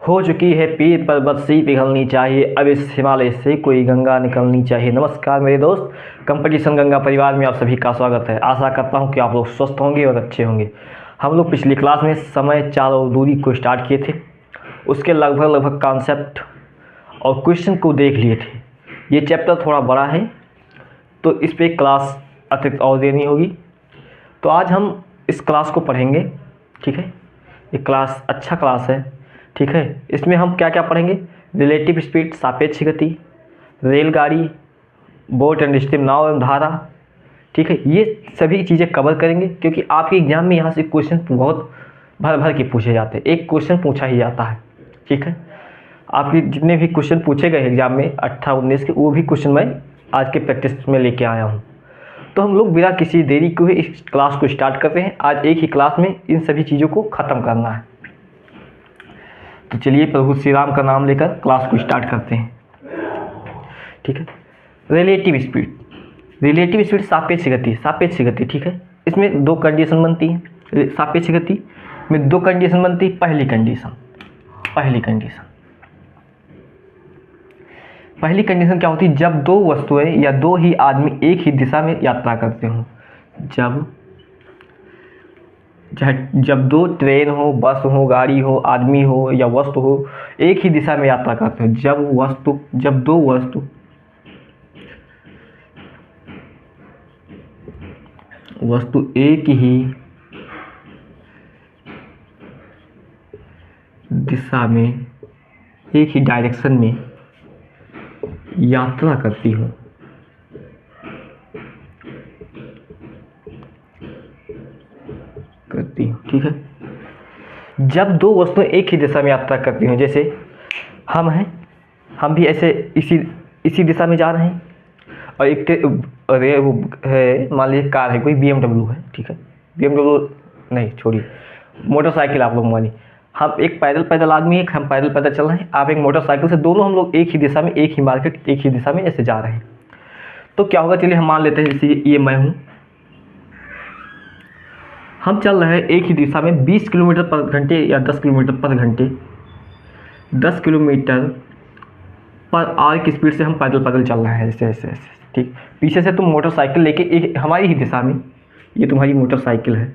हो चुकी है पीर पर्वत सी पिघलनी चाहिए, अब इस हिमालय से कोई गंगा निकलनी चाहिए। नमस्कार मेरे दोस्त, कंपटीशन गंगा परिवार में आप सभी का स्वागत है। आशा करता हूं कि आप लोग स्वस्थ होंगे और अच्छे होंगे। हम लोग पिछली क्लास में समय, चाल और दूरी को स्टार्ट किए थे, उसके लगभग कॉन्सेप्ट और क्वेश्चन को देख लिए थे। ये चैप्टर थोड़ा बड़ा है तो इस पर क्लास अतिरिक्त और देनी होगी। तो आज हम इस क्लास को पढ़ेंगे, ठीक है। ये क्लास अच्छा क्लास है, ठीक है। इसमें हम क्या क्या पढ़ेंगे? रिलेटिव स्पीड, सापेक्ष गति, रेलगाड़ी, बोट एंड स्टीम, नाव एवं धारा, ठीक है। ये सभी चीज़ें कवर करेंगे क्योंकि आपके एग्जाम में यहाँ से क्वेश्चन बहुत भर भर के पूछे जाते हैं। एक क्वेश्चन पूछा ही जाता है, ठीक है। आपके जितने भी क्वेश्चन पूछे गए एग्जाम में 18-19 के, वो भी क्वेश्चन मैं आज के प्रैक्टिस में लेके आया हूँ। तो हम लोग बिना किसी देरी को ही इस क्लास को स्टार्ट करते हैं। आज एक ही क्लास में इन सभी चीज़ों को ख़त्म करना है। तो चलिए प्रभु श्री राम का नाम लेकर क्लास को स्टार्ट करते हैं, ठीक है। रिलेटिव स्पीड सापेक्ष गति, ठीक है। इसमें दो कंडीशन बनती हैं। सापेक्ष गति में दो कंडीशन बनती है। पहली कंडीशन क्या होती है? जब दो वस्तुएं या दो ही आदमी एक ही दिशा में यात्रा करते हों। जब दो ट्रेन हो, बस हो, गाड़ी हो, आदमी हो या वस्तु हो, एक ही दिशा में यात्रा करते हो। जब दो वस्तु एक ही दिशा में, एक ही डायरेक्शन में यात्रा करती हो, ठीक है। जब दो वस्तुएं एक ही दिशा में यात्रा करती हैं, जैसे हम हैं, हम भी ऐसे इसी दिशा में जा रहे हैं और एक वो है, मान लीजिए कार है, कोई BMW है, ठीक है। BMW नहीं, छोड़िए, मोटरसाइकिल आप लोग मानिए। हम एक पैदल आदमी है, हम पैदल चल रहे हैं, आप एक मोटरसाइकिल से, दोनों हम लोग एक ही दिशा में, एक ही मार्केट, एक ही दिशा में ऐसे जा रहे हैं। तो क्या होगा? चलिए हम मान लेते हैं जैसे ये मैं हूँ, हम चल रहे हैं एक ही दिशा में 20 किलोमीटर पर घंटे या 10 किलोमीटर पर घंटे, 10 किलोमीटर पर आवर की स्पीड से हम पैदल चल रहे हैं ऐसे, ठीक। पीछे से तुम मोटरसाइकिल लेके एक हमारी ही दिशा में, ये तुम्हारी मोटरसाइकिल है,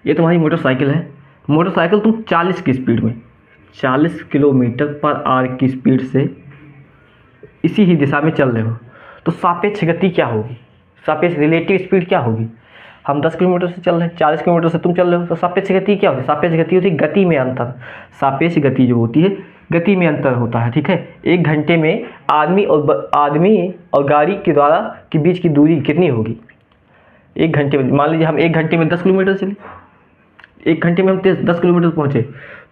ये तुम्हारी मोटरसाइकिल है। मोटरसाइकिल तुम 40 की स्पीड में, 40 किलोमीटर पर आवर की स्पीड से इसी ही दिशा में चल रहे हो। तो सापेक्ष गति क्या होगी? सापेक्ष रिलेटिव स्पीड क्या होगी? हम 10 किलोमीटर से चल रहे हैं, 40 किलोमीटर से तुम चल रहे हो, तो सापेक्ष गति क्या होती है? सापेक्ष गति होती है गति में अंतर। सापेक्ष गति जो होती है, गति में अंतर होता है, ठीक है। एक घंटे में आदमी और गाड़ी के द्वारा के बीच की दूरी कितनी होगी? एक घंटे में, मान लीजिए हम एक घंटे में 10 किलोमीटर चले, एक घंटे में हम 10 किलोमीटर पहुँचे,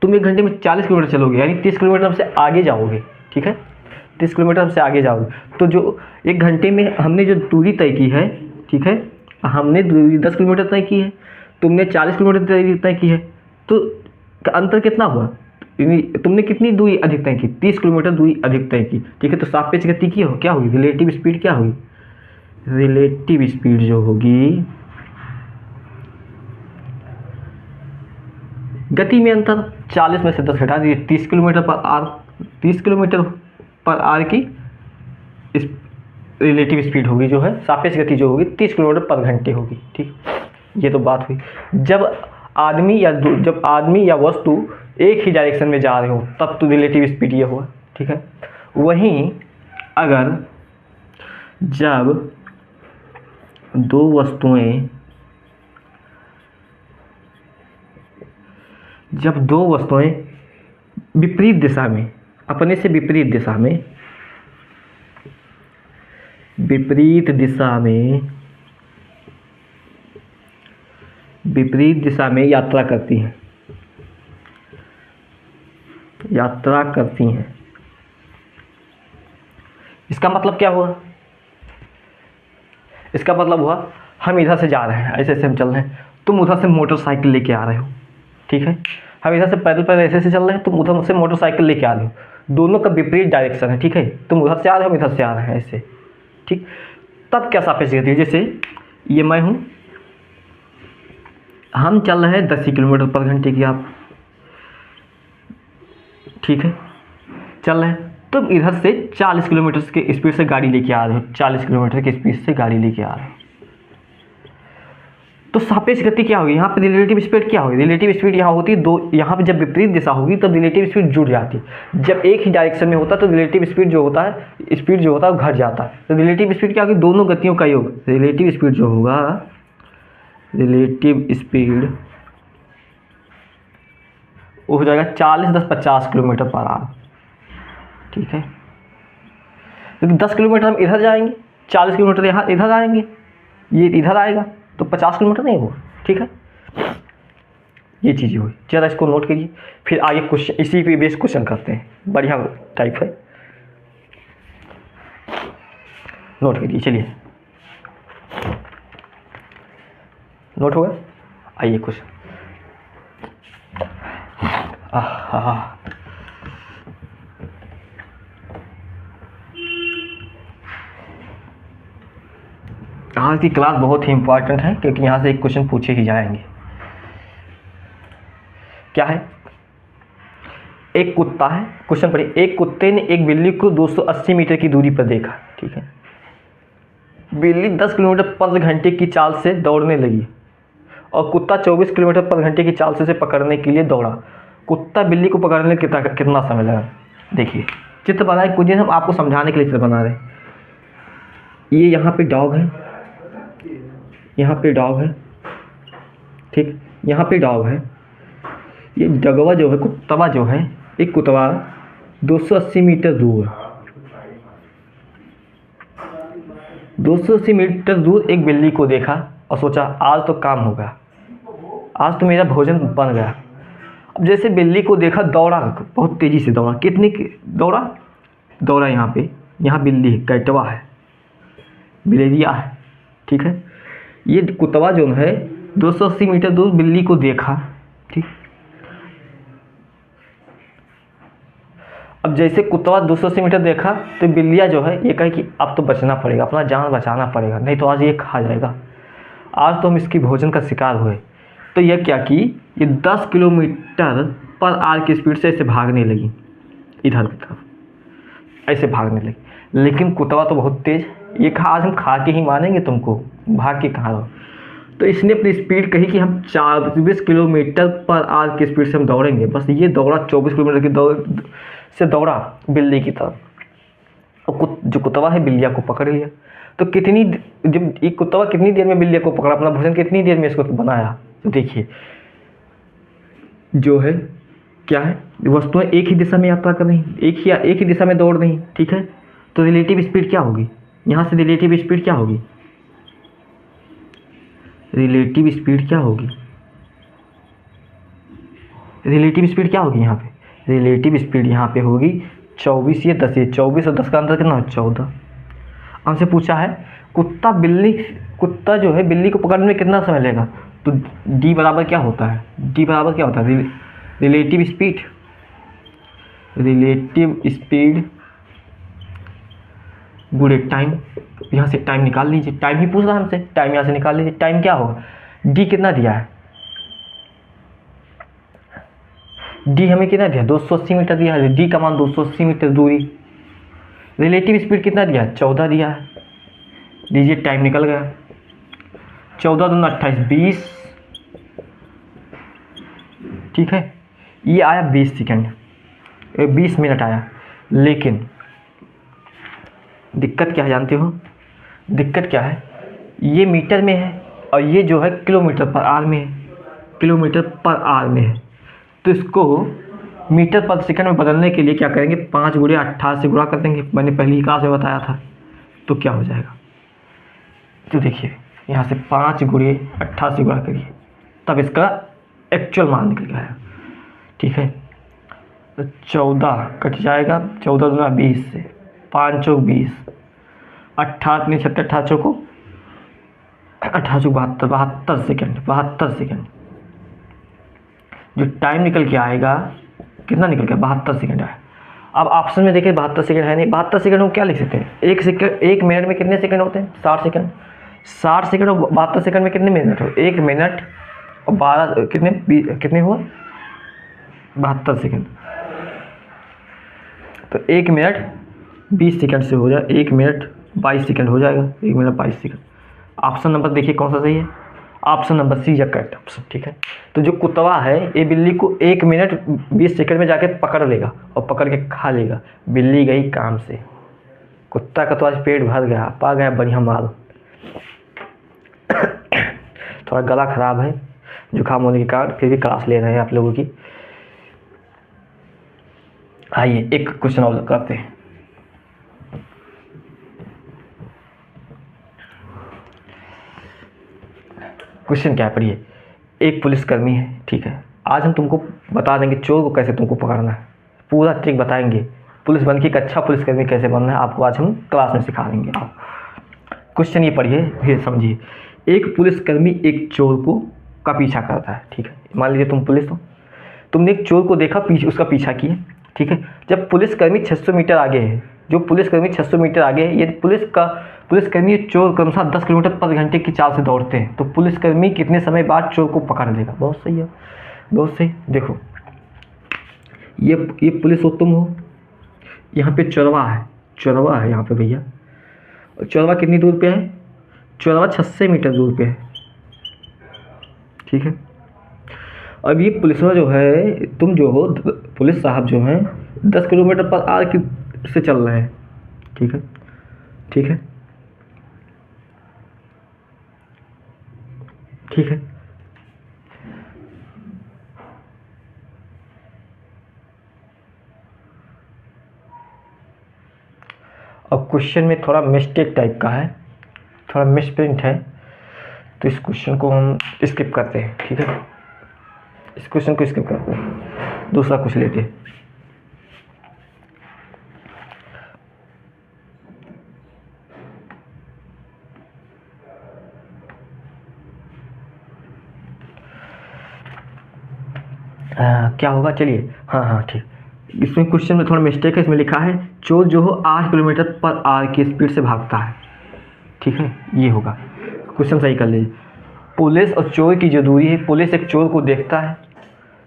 तुम एक घंटे में 40 किलोमीटर चलोगे, यानी 30 किलोमीटर हमसे आगे जाओगे, ठीक है। 30 किलोमीटर हमसे आगे जाओगे। तो जो एक घंटे में हमने जो दूरी तय की है, ठीक है, हमने दूरी 10 किलोमीटर तय की है, तुमने 40 किलोमीटर तय की है, तो अंतर कितना हुआ? तुमने कितनी दूरी अधिक तय की? 30 किलोमीटर दूरी अधिक तय की, ठीक है। तो सापेक्ष गति की क्या होगी? रिलेटिव स्पीड क्या होगी? रिलेटिव स्पीड जो होगी, गति में अंतर, 40 में से 10 घटा दीजिए, 30 किलोमीटर पर आवर की इस रिलेटिव स्पीड होगी, जो है सापेक्ष गति जो होगी 30 किलोमीटर पर घंटे होगी, ठीक। ये तो बात हुई। जब आदमी या वस्तु एक ही डायरेक्शन में जा रहे हो, तब तो रिलेटिव स्पीड ये हुआ, ठीक है। वहीं अगर जब दो वस्तुएं विपरीत दिशा में, अपने से विपरीत दिशा में यात्रा करती हैं, इसका मतलब क्या हुआ? इसका मतलब हुआ हम इधर से जा रहे हैं, ऐसे हम चल रहे हैं, तुम उधर से मोटरसाइकिल लेके आ रहे हो, ठीक है। हम इधर से पैदल ऐसे चल रहे हैं, तुम उधर से मोटरसाइकिल लेके आ रहे हो, दोनों का विपरीत डायरेक्शन है, ठीक है। तुम उधर से आ रहे हो, हम इधर से आ रहे हैं, ऐसे, ठीक। तब क्या सापेक्ष गति है? जैसे ये मैं हूँ, हम चल रहे हैं 10 किलोमीटर पर घंटे की, आप ठीक है चल रहे हैं, तुम इधर से 40 किलोमीटर की स्पीड से गाड़ी लेके आ रहे हो, 40 किलोमीटर की स्पीड से गाड़ी लेके आ रहे हो, तो सापेक्ष गति क्या होगी, यहाँ पे रिलेटिव स्पीड क्या होगी, रिलेटिव स्पीड यहाँ होती है दो, यहाँ पे जब विपरीत दिशा होगी तब रिलेटिव स्पीड जुड़ जाती है, जब एक ही डायरेक्शन में होता है तो रिलेटिव स्पीड जो होता है, स्पीड जो होता है वो घट जाता है। तो रिलेटिव स्पीड क्या होगी, दोनों गतियों का योग, रिलेटिव स्पीड जो होगा, रिलेटिव स्पीड वो हो जाएगा 40-10-50 किलोमीटर पर आवर, ठीक है। क्योंकि 10 किलोमीटर हम इधर जाएंगे, 40 किलोमीटर यहाँ इधर आएंगे, ये इधर आएगा, तो 50 किलोमीटर नहीं होगा, ठीक है। ये चीज़ें हुई, ज़रा इसको नोट करिए, फिर आगे क्वेश्चन इसी पे बेस क्वेश्चन करते हैं, बढ़िया टाइप है, नोट करिए। चलिए नोट होगा, आइए क्वेश्चन। आज की क्लास बहुत ही इंपॉर्टेंट है क्योंकि यहाँ से एक क्वेश्चन पूछे ही जाएंगे। क्या है, एक कुत्ता है, क्वेश्चन पढ़िए, एक कुत्ते ने एक बिल्ली को 280 मीटर की दूरी पर देखा, ठीक है। बिल्ली 10 किलोमीटर पर घंटे की चाल से दौड़ने लगी और कुत्ता 24 किलोमीटर पर घंटे की चाल से उसे पकड़ने के लिए दौड़ा। कुत्ता बिल्ली को पकड़ने में कितना समय लगा। देखिए चित्र बना है, कुछ हम आपको समझाने के लिए चित्र बना रहे हैं। ये यहाँ पे डॉग है, यहाँ पे डॉग है, ठीक, यहाँ पे डॉग है, ये डगवा जो है, कुत्तवा जो है, एक कुत्तवा 280 मीटर दूर, 280 मीटर दूर एक बिल्ली को देखा और सोचा आज तो काम होगा, आज तो मेरा भोजन बन गया। अब जैसे बिल्ली को देखा, दौड़ा, बहुत तेज़ी से दौड़ा, कितनी दौड़ा यहाँ पे, यहाँ बिल्ली है, कैटवा है, बिलेरिया है, ठीक है। ये कुत्तवा जो है 280 मीटर दूर बिल्ली को देखा, ठीक। अब जैसे कुत्तवा 280 मीटर देखा तो बिल्लिया जो है ये कहे कि अब तो बचना पड़ेगा, अपना जान बचाना पड़ेगा, नहीं तो आज ये खा जाएगा, आज तो हम इसकी भोजन का शिकार हुए। तो यह क्या कि ये 10 किलोमीटर पर आवर की स्पीड से ऐसे भागने लगी, इधर की तरफ ऐसे भागने लगी। लेकिन कुत्तवा तो बहुत तेज़, ये कहा आज हम खा के ही मानेंगे तुमको, भाग के कहाँ रहो। तो इसने अपनी स्पीड कही कि हम 24 किलोमीटर पर आवर की स्पीड से हम दौड़ेंगे। बस ये दौड़ा, 24 किलोमीटर की दौड़ से दौड़ा बिल्ली की तरफ, और जो कुत्तवा है बिल्लिया को पकड़ लिया। तो कितनी, जब ये कुत्तवा कितनी देर में बिल्लिया को पकड़ा, अपना भोजन कितनी देर में इसको बनाया। तो देखिए जो है क्या है, वस्तुएं एक ही दिशा में यात्रा कर रही, एक ही दिशा में दौड़ रही, ठीक है। तो रिलेटिव स्पीड क्या होगी, यहाँ से रिलेटिव स्पीड क्या होगी, रिलेटिव स्पीड क्या होगी, रिलेटिव स्पीड क्या होगी यहाँ पे, रिलेटिव स्पीड यहाँ पे होगी 24, ये 10, ये 24 और 10 का अंतर कितना, 14। हमसे पूछा है कुत्ता जो है बिल्ली को पकड़ने में कितना समय लेगा। तो डी बराबर क्या होता है, डी बराबर क्या होता है, रिलेटिव स्पीड, रिलेटिव स्पीड गुणे टाइम। यहाँ से टाइम निकाल लीजिए, टाइम ही पूछ रहा है हमसे, टाइम यहाँ से निकाल लीजिए। टाइम क्या होगा, डी कितना दिया है, डी हमें कितना दिया, 280 मीटर दिया है, डी का मान 280 मीटर दूरी। रिलेटिव स्पीड कितना दिया है, 14 दिया है, लीजिए टाइम निकल गया, 14 दूनी 28, 20, ठीक है। ये आया 20 सेकेंड, 20 मिनट आया। लेकिन दिक्कत क्या है जानते हो, दिक्कत क्या है, ये मीटर में है और ये जो है किलोमीटर पर आवर में है, किलोमीटर पर आवर में है। तो इसको मीटर पर सेकंड में बदलने के लिए क्या करेंगे, 5 गुणे 18 से गुणा कर देंगे, मैंने पहले ही क्लास में बताया था। तो क्या हो जाएगा, तो देखिए यहाँ से 5 गुणे 18 से गुणा करिए, तब इसका एक्चुअल मान निकल गया है, ठीक है। तो 14 कट जाएगा, 14 दूना 20 से, 5 चौक 20, 18 नहीं 70, 18 चौको 18 चौक 72, 72 सेकेंड, 72 सेकेंड। जो टाइम निकल के आएगा कितना निकल गया, 72 सेकेंड आया। अब ऑप्शन में देखिए 72 सेकेंड है नहीं, 72 सेकेंड को क्या लिख सकते हैं, एक मिनट में कितने सेकंड होते हैं, 60 सेकंड, 60 सेकंड और 72 सेकंड में कितने मिनट हो, 1 मिनट और 12 कितने हुआ 72 सेकंड। तो 1 मिनट 20 सेकंड से हो जाए, 1 मिनट 22 सेकंड हो जाएगा, 1 मिनट 22 सेकंड। ऑप्शन नंबर देखिए कौन सा सही है, ऑप्शन नंबर सी है करेक्ट ऑप्शन। ठीक है, तो जो कुतवा है ये बिल्ली को 1 मिनट 20 सेकंड में जाके पकड़ लेगा और पकड़ के खा लेगा। बिल्ली गई काम से, कुत्ता का तो आज पेट भर गया, पा गया बढ़िया माल। थोड़ा गला खराब है जुकाम होने के कारण, फिर भी क्लास ले रहे हैं आप लोगों की। आइए एक क्वेश्चन और करते हैं। क्वेश्चन क्या पढ़िए, एक पुलिसकर्मी है, ठीक है, आज हम तुमको बता देंगे चोर को कैसे तुमको पकड़ना है, पूरा ट्रिक बताएंगे। पुलिस बन के एक अच्छा पुलिसकर्मी कैसे बनना है आपको आज हम क्लास में सिखा देंगे। आप क्वेश्चन ये पढ़िए फिर समझिए। एक पुलिसकर्मी एक चोर का पीछा करता है, ठीक है। मान लीजिए तुम पुलिस हो, तुमने एक चोर को देखा, उसका पीछा किए, ठीक है। जब पुलिसकर्मी 600 मीटर आगे है, जो पुलिसकर्मी 600 मीटर आगे है, ये पुलिसकर्मी चोर क्रमशः 10 किलोमीटर प्रति घंटे की चाल से दौड़ते हैं, तो पुलिसकर्मी कितने समय बाद चोर को पकड़ लेगा। बहुत सही है, बहुत सही। देखो ये पुलिस हो, तुम हो, यहाँ पे चोरवा है यहाँ पे भैया। चोरवा कितनी दूर पे है, चोरवा 600 मीटर दूर पे है, ठीक है। अब ये पुलिसवा जो है, तुम जो हो पुलिस साहब जो हैं 10 किलोमीटर पर आर की से चल रहे हैं, ठीक है, ठीक है, ठीक है। अब क्वेश्चन में थोड़ा मिस्टेक टाइप का है, थोड़ा मिसप्रिंट है, तो इस क्वेश्चन को हम स्किप करते हैं, ठीक है। इस क्वेश्चन को स्किप करते हैं, दूसरा कुछ लेते हैं। क्या होगा, चलिए, हाँ ठीक। इसमें क्वेश्चन में थोड़ा मिस्टेक है, इसमें लिखा है चोर जो हो 8 किलोमीटर पर आवर की स्पीड से भागता है, ठीक है, ये होगा। क्वेश्चन सही कर लीजिए। पुलिस और चोर की जो दूरी है, पुलिस एक चोर को देखता है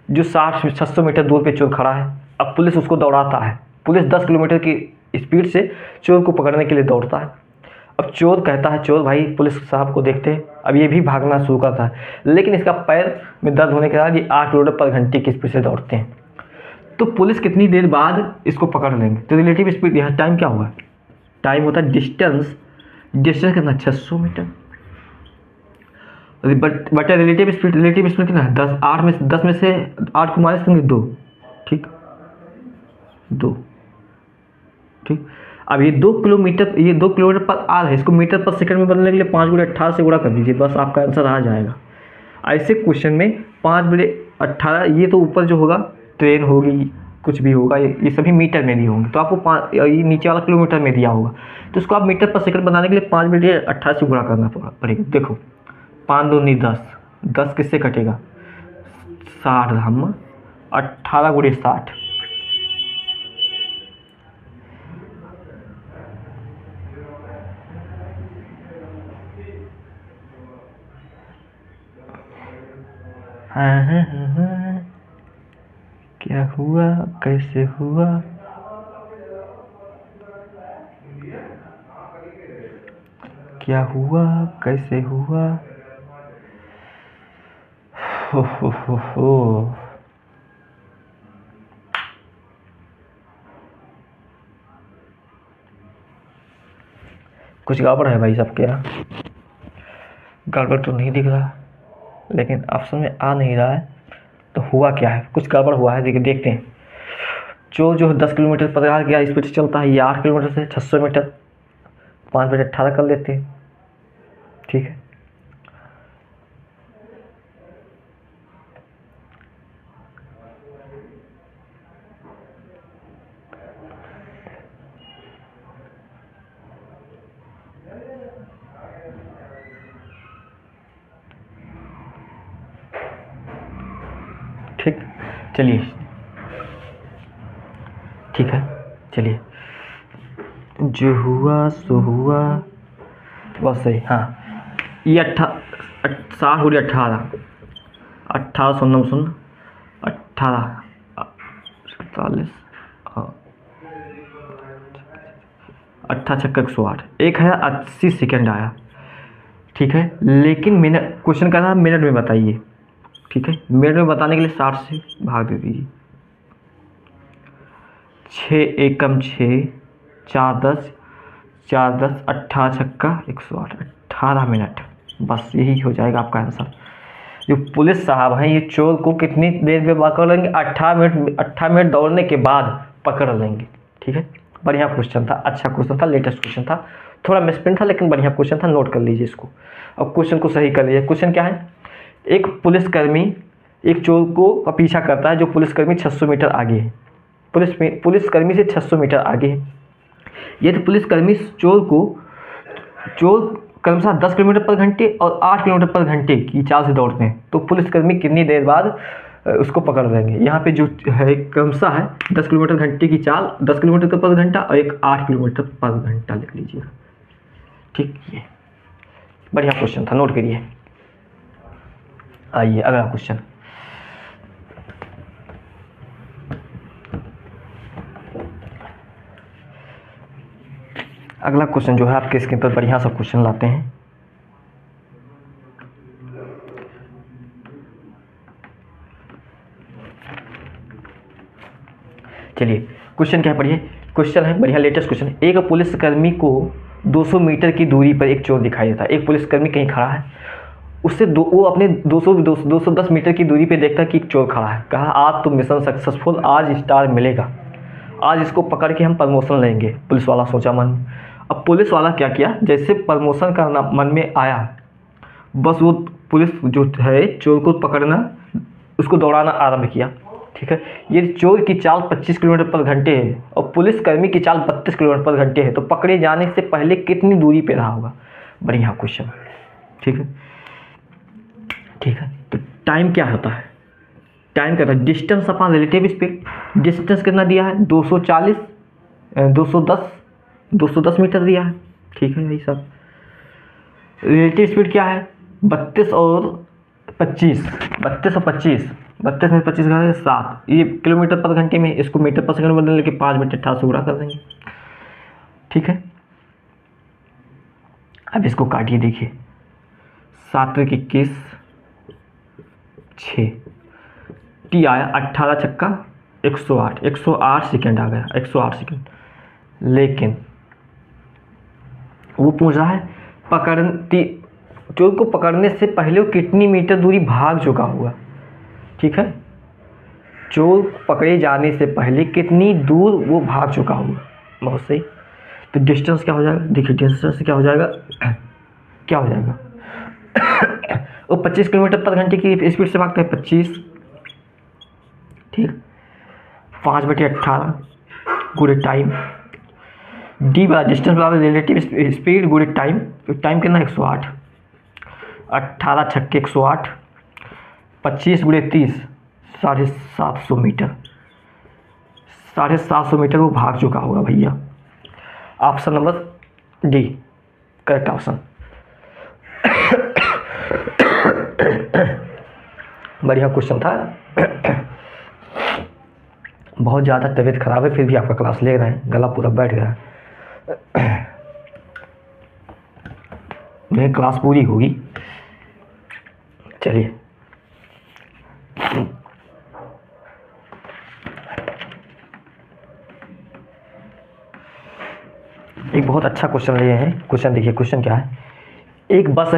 जो 600 मीटर दूर पे चोर खड़ा है। अब पुलिस उसको दौड़ाता है, पुलिस 10 किलोमीटर की स्पीड से चोर को पकड़ने के लिए दौड़ता है। अब चोर कहता है, चोर भाई पुलिस साहब को देखते हैं, अब ये भी भागना शुरू करता है, लेकिन इसका पैर में दर्द होने के कारण ये 8 किलोमीटर पर घंटे की स्पीड से दौड़ते हैं। तो पुलिस कितनी देर बाद इसको पकड़ लेंगे, तो रिलेटिव स्पीड, यहाँ टाइम क्या हुआ, टाइम होता है डिस्टेंस कितना 600 मीटर बट रिलेटिव स्पीड कितना है 10 में से 8 को माइनस करेंगे 2, ठीक, 2, ठीक। अब ये 2 किलोमीटर पर आवर है, इसको मीटर पर सेकंड में बदलने के लिए 5 × 18 से गुणा कर दीजिए, बस आपका आंसर आ जाएगा। ऐसे क्वेश्चन में 5 × 18, ये तो ऊपर जो होगा ट्रेन होगी, कुछ भी होगा, ये सभी मीटर में दिए होंगे, तो आपको ये नीचे वाला किलोमीटर में दिया होगा, तो इसको आप मीटर पर सेकंड बनाने के लिए 5 × 18 से गुणा करना पड़ेगा। देखो 5 2 9 10, 10 किससे कटेगा 60, हम 18 × 60, हाँ। क्या हुआ कैसे हुआ, क्या हुआ कैसे हुआ, हो। कुछ गड़बड़ है भाई सबके यहाँ, गड़बड़ तो नहीं दिख रहा, लेकिन ऑप्शन में आ नहीं रहा है, तो हुआ क्या है, कुछ गड़बड़ हुआ है। देखिए देखते हैं। चोर जो 10 किलोमीटर पर आवर की स्पीड से चलता है, ये 8 किलोमीटर से 600 मीटर, 5 × 18 कर लेते हैं, ठीक है। ठीक, चलिए, ठीक है, चलिए, जो हुआ सो हुआ, बस सही। हाँ, ये 60 × 18, 1800 18 47 18 छक्का 108, 1080 सेकेंड आया। ठीक है, लेकिन मिनट क्वेश्चन का था मिनट में बताइए। ठीक है, मिनट में बताने के लिए 60 से भाग दे दीजिए। 6 एकम 6, 4 10, 4 10, 18 छक्का 108, 18 मिनट। बस यही हो जाएगा आपका आंसर। जो पुलिस साहब हैं ये चोर को कितनी देर में पकड़ लेंगे? 18 मिनट दौड़ने के बाद पकड़ लेंगे। ठीक है, बढ़िया क्वेश्चन था, अच्छा क्वेश्चन था, लेटेस्ट क्वेश्चन था, थोड़ा मिसप्रिंट था लेकिन बढ़िया क्वेश्चन था। नोट कर लीजिए इसको। अब क्वेश्चन को सही कर लीजिए। क्वेश्चन क्या है? एक पुलिसकर्मी एक चोर को पीछा करता है जो पुलिसकर्मी 600 मीटर आगे है। पुलिसकर्मी से 600 मीटर आगे है। यदि पुलिसकर्मी चोर क्रमशः 10 किलोमीटर पर घंटे और 8 किलोमीटर पर घंटे की चाल से दौड़ते हैं तो पुलिसकर्मी कितनी देर बाद उसको पकड़ लेंगे? यहाँ पे जो है क्रमशः है 10 किलोमीटर घंटे की चाल, 10 किलोमीटर पर घंटा और एक 8 किलोमीटर पर घंटा लिख लीजिएगा। ठीक, ये बढ़िया क्वेश्चन था, नोट करिए। आइए अगला क्वेश्चन। अगला क्वेश्चन जो है आपके स्क्रीन पर बढ़िया सा क्वेश्चन लाते हैं। चलिए क्वेश्चन क्या है पढ़िए। क्वेश्चन है बढ़िया, लेटेस्ट क्वेश्चन है। एक पुलिसकर्मी को 200 मीटर की दूरी पर एक चोर दिखाई देता है। एक पुलिसकर्मी कहीं खड़ा है, उससे वो अपने 210 मीटर की दूरी पे देखता है कि एक चोर खड़ा है। कहा आज तो मिशन सक्सेसफुल, आज स्टार मिलेगा, आज इसको पकड़ के हम प्रमोशन लेंगे। पुलिस वाला सोचा मन। अब पुलिस वाला क्या किया, जैसे प्रमोशन करना मन में आया, बस वो पुलिस जो है चोर को पकड़ना, उसको दौड़ाना आरंभ किया। ठीक है, ये चोर की चाल 25 किलोमीटर पर घंटे है और पुलिसकर्मी की चाल 32 किलोमीटर पर घंटे है, तो पकड़े जाने से पहले कितनी दूरी पे रहा होगा? बढ़िया क्वेश्चन। ठीक है, ठीक है, तो टाइम क्या होता है? टाइम क्या होता है? Distance upon relative speed. Distance कितना दिया है? 210 मीटर दिया है। ठीक है, यही सब। रिलेटिव स्पीड क्या है? 32 और 25, 32 और 25, 32 में 25 का 7, ये किलोमीटर पर घंटे में, इसको मीटर पर सेकंड बदलने के 5 मिनट 18 से गुणा कर देंगे। ठीक है, अब इसको काटिए, देखिए 7 में 21, 6 टी आया, 18 छक्का 108, 108 सेकेंड आ गया, 108 सेकेंड। लेकिन वो पूछ रहा है चोर को पकड़ने से पहले वो कितनी मीटर दूरी भाग चुका हुआ। ठीक है, चोर पकड़े जाने से पहले कितनी दूर वो भाग चुका हुआ। बहुत सही। तो डिस्टेंस क्या हो जाएगा? देखिए डिस्टेंस क्या हो जाएगा, क्या हो जाएगा? वो 25 किलोमीटर पर घंटे की स्पीड से भागता है, 25। ठीक, 5/18 गुणे टाइम, डी वाला डिस्टेंस बराबर रिलेटिव स्पीड गुणे टाइम। तो टाइम कितना? 108, 18 छक्के 108, 25 गुणे 30, 750 मीटर। 750 मीटर वो भाग चुका होगा भैया। Option number D correct option. बढ़िया क्वेश्चन था। बहुत ज़्यादा तबीयत खराब है फिर भी आपका क्लास ले रहे हैं, गला पूरा बैठ गया है। मेरी क्लास पूरी होगी। चलिए एक बहुत अच्छा क्वेश्चन लिए हैं। क्वेश्चन देखिए, क्वेश्चन क्या है? एक बस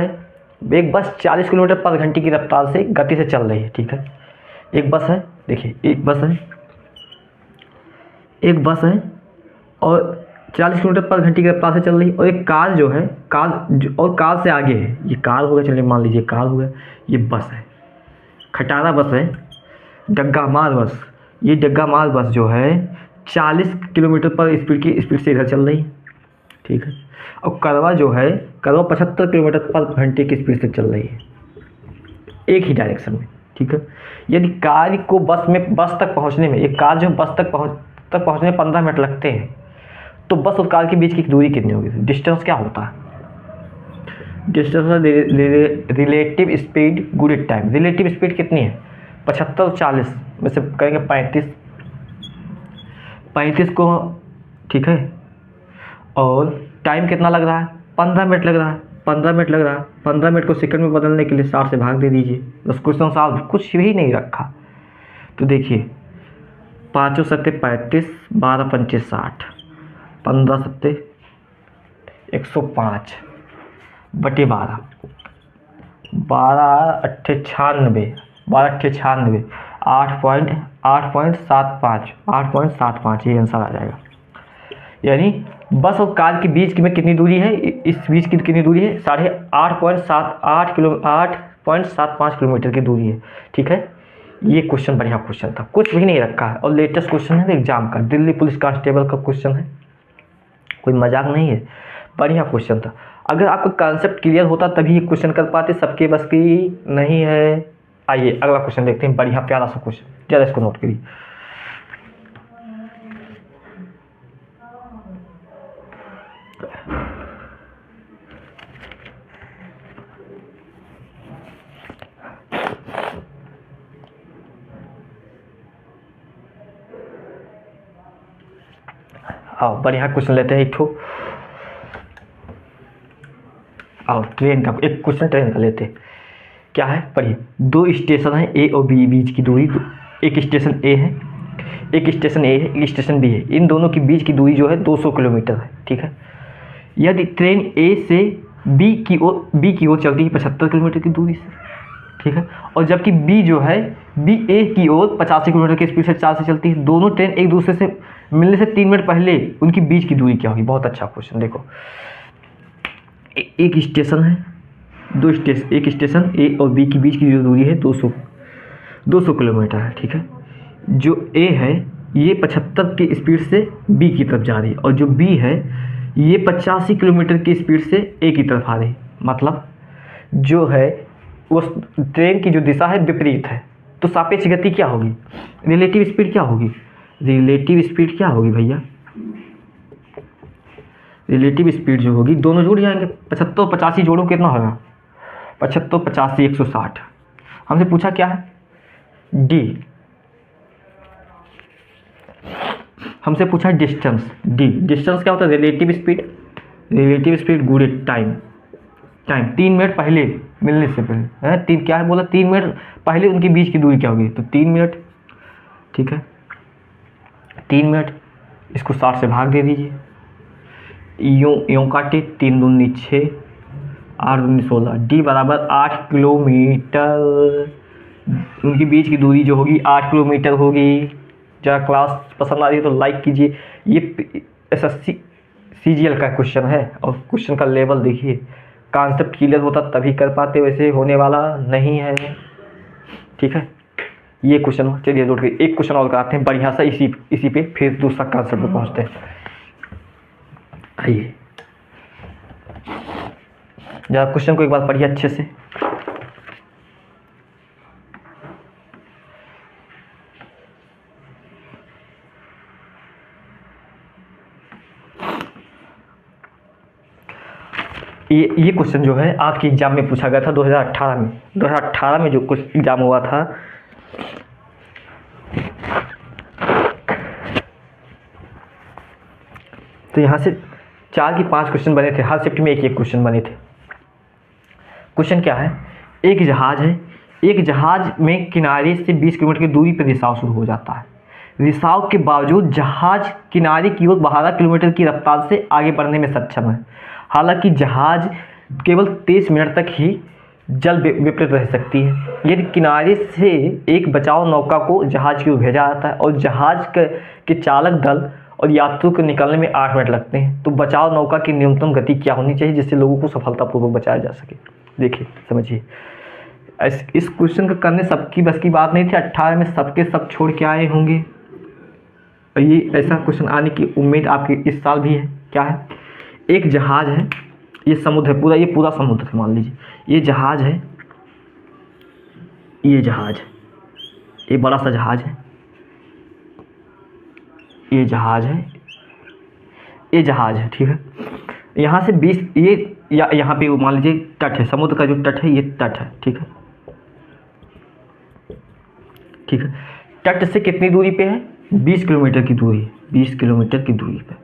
40 किलोमीटर पर घंटे की रफ्तार से गति से चल रही है। ठीक है, एक बस है, देखिए एक बस है और 40 किलोमीटर पर घंटे की रफ्तार से चल रही है, और एक कार जो है, कार से आगे है। ये कार हो गया, चलिए मान लीजिए कार हो गया, ये बस है, खटारा बस है, डग्गा मार बस। ये डग्गा मार बस जो है 40 किलोमीटर पर स्पीड से इधर चल रही है। ठीक है, और करवा जो है, करवा 75 किलोमीटर पर घंटे की स्पीड से चल रही है, एक ही डायरेक्शन में। ठीक है, यदि कार को बस तक पहुंचने में, एक कार जो बस तक पहुंचने में 15 मिनट लगते हैं, तो बस और कार के बीच की दूरी कितनी होगी? डिस्टेंस क्या होता है? डिस्टेंस और relative speed good time. Relative speed कितनी है? 75 और 40 में से कहेंगे 35। 35 को, ठीक है, और टाइम कितना लग रहा है? 15 मिनट लग रहा है। 15 मिनट लग रहा है। 15 मिनट को सेकंड में बदलने के लिए 60 से भाग दे दीजिए। बस क्वेश्चन सॉल्व, कुछ भी नहीं रखा। तो देखिए 5 सत्ते 35, 12 पंचे 60, 15 सत्ते 105 बटे 12, 12 अट्ठे 96, 12 अट्ठे 96, 8.75 ये आंसर आ जाएगा। यानी बस और कार के बीच में कितनी दूरी है? इस बीच की कितनी दूरी है? 8.75 किलोमीटर की दूरी है। ठीक है, ये क्वेश्चन बढ़िया क्वेश्चन था, कुछ भी नहीं रखा है और लेटेस्ट क्वेश्चन है एग्जाम का, दिल्ली पुलिस कांस्टेबल का क्वेश्चन है, कोई मजाक नहीं है, बढ़िया क्वेश्चन था। अगर आपका कॉन्सेप्ट क्लियर होता तभी ये क्वेश्चन कर पाते, सबके बस की नहीं है। आइए अगला क्वेश्चन देखते हैं, बढ़िया प्यारा सा क्वेश्चन, जरा इसको नोट करिए। आओ बढ़िया क्वेश्चन लेते हैं एक ठो। आओ ट्रेन का एक क्वेश्चन ट्रेन का लेते हैं। क्या है पढ़िए, दो स्टेशन है ए और बी, बीच की दूरी, एक स्टेशन ए है, एक स्टेशन ए है, एक स्टेशन बी है, इन दोनों के बीच की दूरी जो है 200 किलोमीटर है। ठीक है, यदि ट्रेन ए से बी की ओर चलती है 75 किलोमीटर की दूरी से, ठीक है, और जबकि बी जो है बी ए की ओर 85 किलोमीटर की स्पीड से 4 से चलती है, दोनों ट्रेन एक दूसरे से मिलने से 3 मिनट पहले उनकी बीच की दूरी क्या होगी? बहुत अच्छा क्वेश्चन। देखो एक स्टेशन है, दो स्टेशन, एक स्टेशन ए और बी के बीच की जो दूरी है 200 किलोमीटर है। ठीक है, जो ए है ये 75 की स्पीड से बी की तरफ जा रही है और जो बी है ये 85 किलोमीटर की स्पीड से ए की तरफ आ रही है। मतलब जो है उस ट्रेन की जो दिशा है विपरीत है, तो सापेक्ष गति क्या होगी? रिलेटिव स्पीड क्या होगी? रिलेटिव स्पीड क्या होगी भैया? रिलेटिव स्पीड जो होगी, दोनों जुड़ जाएंगे, 75 85 जोड़ो कितना होगा? 75 85 160। हमसे पूछा क्या है? डी। हमसे पूछा डिस्टेंस, डी। डिस्टेंस क्या होता है? Relative speed. रिलेटिव स्पीड गुणे टाइम। टाइम 3 मिनट पहले मिलने से पहले है, तीन क्या है बोला? 3 मिनट पहले उनके बीच की दूरी क्या होगी? तो 3 मिनट। ठीक है, 3 मिनट, इसको 60 से भाग दे दीजिए, यूँ काटे, 3 दूनी 6, 8 दूनी 16, डी बराबर 8 किलोमीटर। उनकी बीच की दूरी जो होगी 8 किलोमीटर होगी। जरा क्लास पसंद आ रही है तो लाइक कीजिए। ये SSC CGL का क्वेश्चन है और क्वेश्चन का लेवल देखिए, कॉन्सेप्ट क्लियर होता तभी कर पाते, वैसे होने वाला नहीं है। ठीक है, ये क्वेश्चन चलिए जोड़ के एक क्वेश्चन और कराते हैं बढ़िया सा, इसी पे फिर दूसरा कॉन्सेप्ट पे पहुँचते हैं। आइए जरा क्वेश्चन को एक बार पढ़िए अच्छे से। ये क्वेश्चन जो है आपके एग्जाम में पूछा गया था 2018 में। 2018 में जो कुछ एग्जाम हुआ था, तो यहाँ से 4 की 5 क्वेश्चन बने थे, हर शिफ्ट में एक क्वेश्चन बने थे। क्वेश्चन क्या है? एक जहाज है, एक जहाज में किनारे से 20 किलोमीटर की दूरी पर रिसाव शुरू हो जाता है। रिसाव के बावजूद जहाज किनारे की ओर 12 किलोमीटर की रफ्तार से आगे बढ़ने में सक्षम है। हालांकि जहाज केवल 23 मिनट तक ही जल विपरीत रह सकती है। यदि किनारे से एक बचाव नौका को जहाज की ओर भेजा जाता है और जहाज के चालक दल और यात्रियों को निकलने में 8 मिनट लगते हैं, तो बचाव नौका की न्यूनतम गति क्या होनी चाहिए जिससे लोगों को सफलतापूर्वक बचाया जा सके? देखिए समझिए, इस क्वेश्चन का करने सबकी बस की बात नहीं थी। 18 में सबके सब छोड़ के आए होंगे और ये ऐसा क्वेश्चन आने की उम्मीद आपकी इस साल भी है। क्या है? एक जहाज है, ये समुद्र है पूरा, ये पूरा समुद्र है मान लीजिए, ये जहाज है, ये जहाज, ये बड़ा सा जहाज है, ये जहाज है, ये जहाज है। ठीक है, यहाँ से 20, ये या यहाँ पे मान लीजिए तट है, समुद्र का जो तट है ये तट है, ठीक है, ठीक है। तट से कितनी दूरी पे है? 20 किलोमीटर की दूरी है, 20 किलोमीटर की दूरी पे,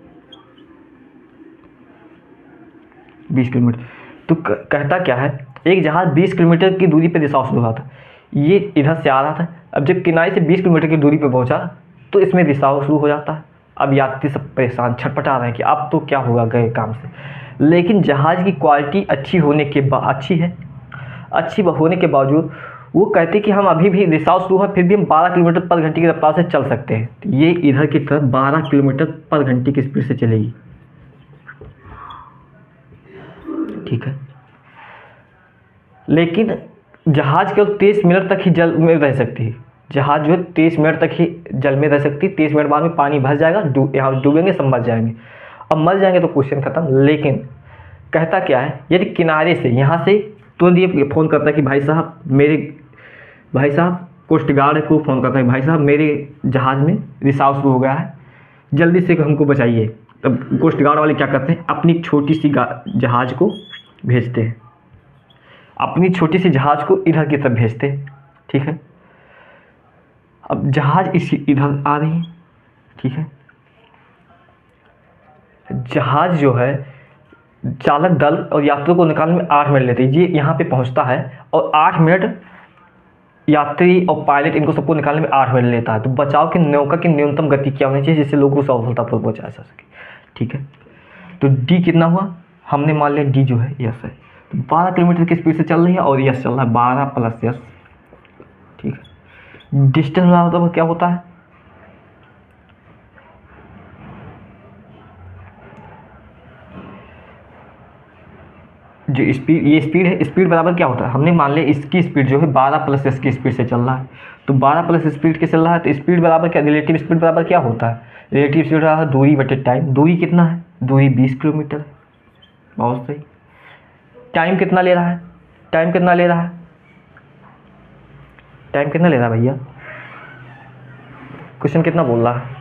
20 किलोमीटर। तो कहता क्या है, एक जहाज 20 किलोमीटर की दूरी पे दिशा शुरू हुआ था, ये इधर से आ रहा था, अब जब किनारे से 20 किलोमीटर की दूरी पे पहुंचा तो इसमें रिसाव शुरू हो जाता है। अब यात्री सब परेशान छटपटा रहे हैं कि अब तो क्या होगा गए काम से। लेकिन जहाज़ की क्वालिटी अच्छी होने के अच्छी होने के बावजूद वो कहते कि हम अभी भी रिसाव शुरू है फिर भी हम 12 किलोमीटर पर घंटे की रफ्तार से चल सकते हैं। तो ये इधर की तरफ 12 किलोमीटर पर घंटे की स्पीड से चलेगी, ठीक है। लेकिन जहाज़ केवल 23 मिनट तक ही जल में रह सकती है, जहाज़ जो है 23 मिनट तक ही जल में रह सकती है। 23 मिनट बाद में पानी भर जाएगा, यहाँ डूबेंगे, सब मर जाएंगे। अब मर जाएंगे तो क्वेश्चन खत्म। लेकिन कहता क्या है, यदि किनारे से यहाँ से तुरंत ये फ़ोन करता है कि भाई साहब कोस्ट गार्ड को फ़ोन करता है, भाई साहब मेरे जहाज़ में रिसाव शुरू हो गया है, जल्दी से हमको बचाइए। तब कोस्ट गार्ड वाले क्या करते हैं, अपनी छोटी सी जहाज़ को भेजते हैं, अपनी छोटी सी जहाज़ को इधर की तरफ भेजते हैं, ठीक है। अब जहाज़ इधर आ रही है, ठीक है। जहाज़ जो है चालक दल और यात्रियों को निकालने में 8 मिनट लेते हैं। ये यहाँ पे पहुँचता है और 8 मिनट यात्री और पायलट इनको सबको निकालने में 8 मिनट लेता है। तो बचाव की नौका की न्यूनतम गति क्या होनी चाहिए जिससे लोगों को सफलतापूर्वक पहुँचाया जा सके, ठीक है। तो डी कितना हुआ, हमने मान लिया डी जो है यस है। तो 12 किलोमीटर की स्पीड से चल रही है और यस चल रहा है 12 प्लस यस, ठीक है। डिस्टेंस मतलब क्या होता है, जो स्पीड, ये स्पीड है, स्पीड बराबर क्या होता है, हमने मान लिया इसकी स्पीड जो है 12 प्लस एस की स्पीड से चल रहा है। तो 12 प्लस स्पीड के चल रहा है तो स्पीड बराबर क्या, रिलेटिव स्पीड बराबर क्या होता है, रिलेटिव स्पीड बराबर दूरी बटे टाइम। दूरी कितना है, दूरी 20 किलोमीटर है, बहुत सही। टाइम कितना ले रहा है, टाइम कितना ले रहा है, टाइम कितना ले रहा है भैया, क्वेश्चन कितना बोल रहा है,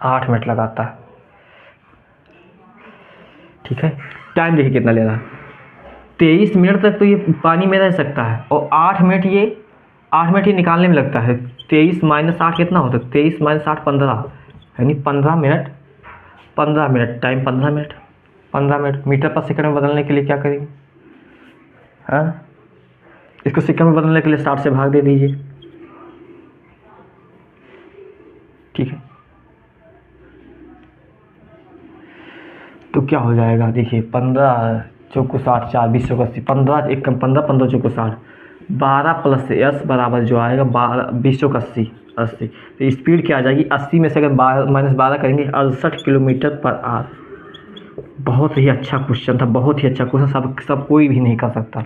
आठ मिनट लगाता है, ठीक है। टाइम देखिए कितना ले रहा है, 23 मिनट तक तो ये पानी में रह सकता है और 8 मिनट ये निकालने में लगता है। 23 माइनस 8 कितना होता है, 23 माइनस 8 15, यानी 15 minute, 15 minute time, 15 minute, 15 minute metre per second में बदलने के लिए क्या करेंगे, हाँ, इसको सेकंड में बदलने के लिए 60 से भाग दे दीजिए, ठीक है। तो क्या हो जाएगा, देखिए 15 चौको 60, 4 20 चौको 80, 15 एक कम 15, 15 चौको 60, 12 प्लस एस बराबर जो आएगा 12 20 चौको 80, 80। तो स्पीड क्या आ जाएगी, 80 में से अगर माइनस 12 करेंगे 68 किलोमीटर पर आवर। बहुत ही अच्छा क्वेश्चन था, बहुत ही अच्छा क्वेश्चन, सब कोई भी नहीं कर सकता,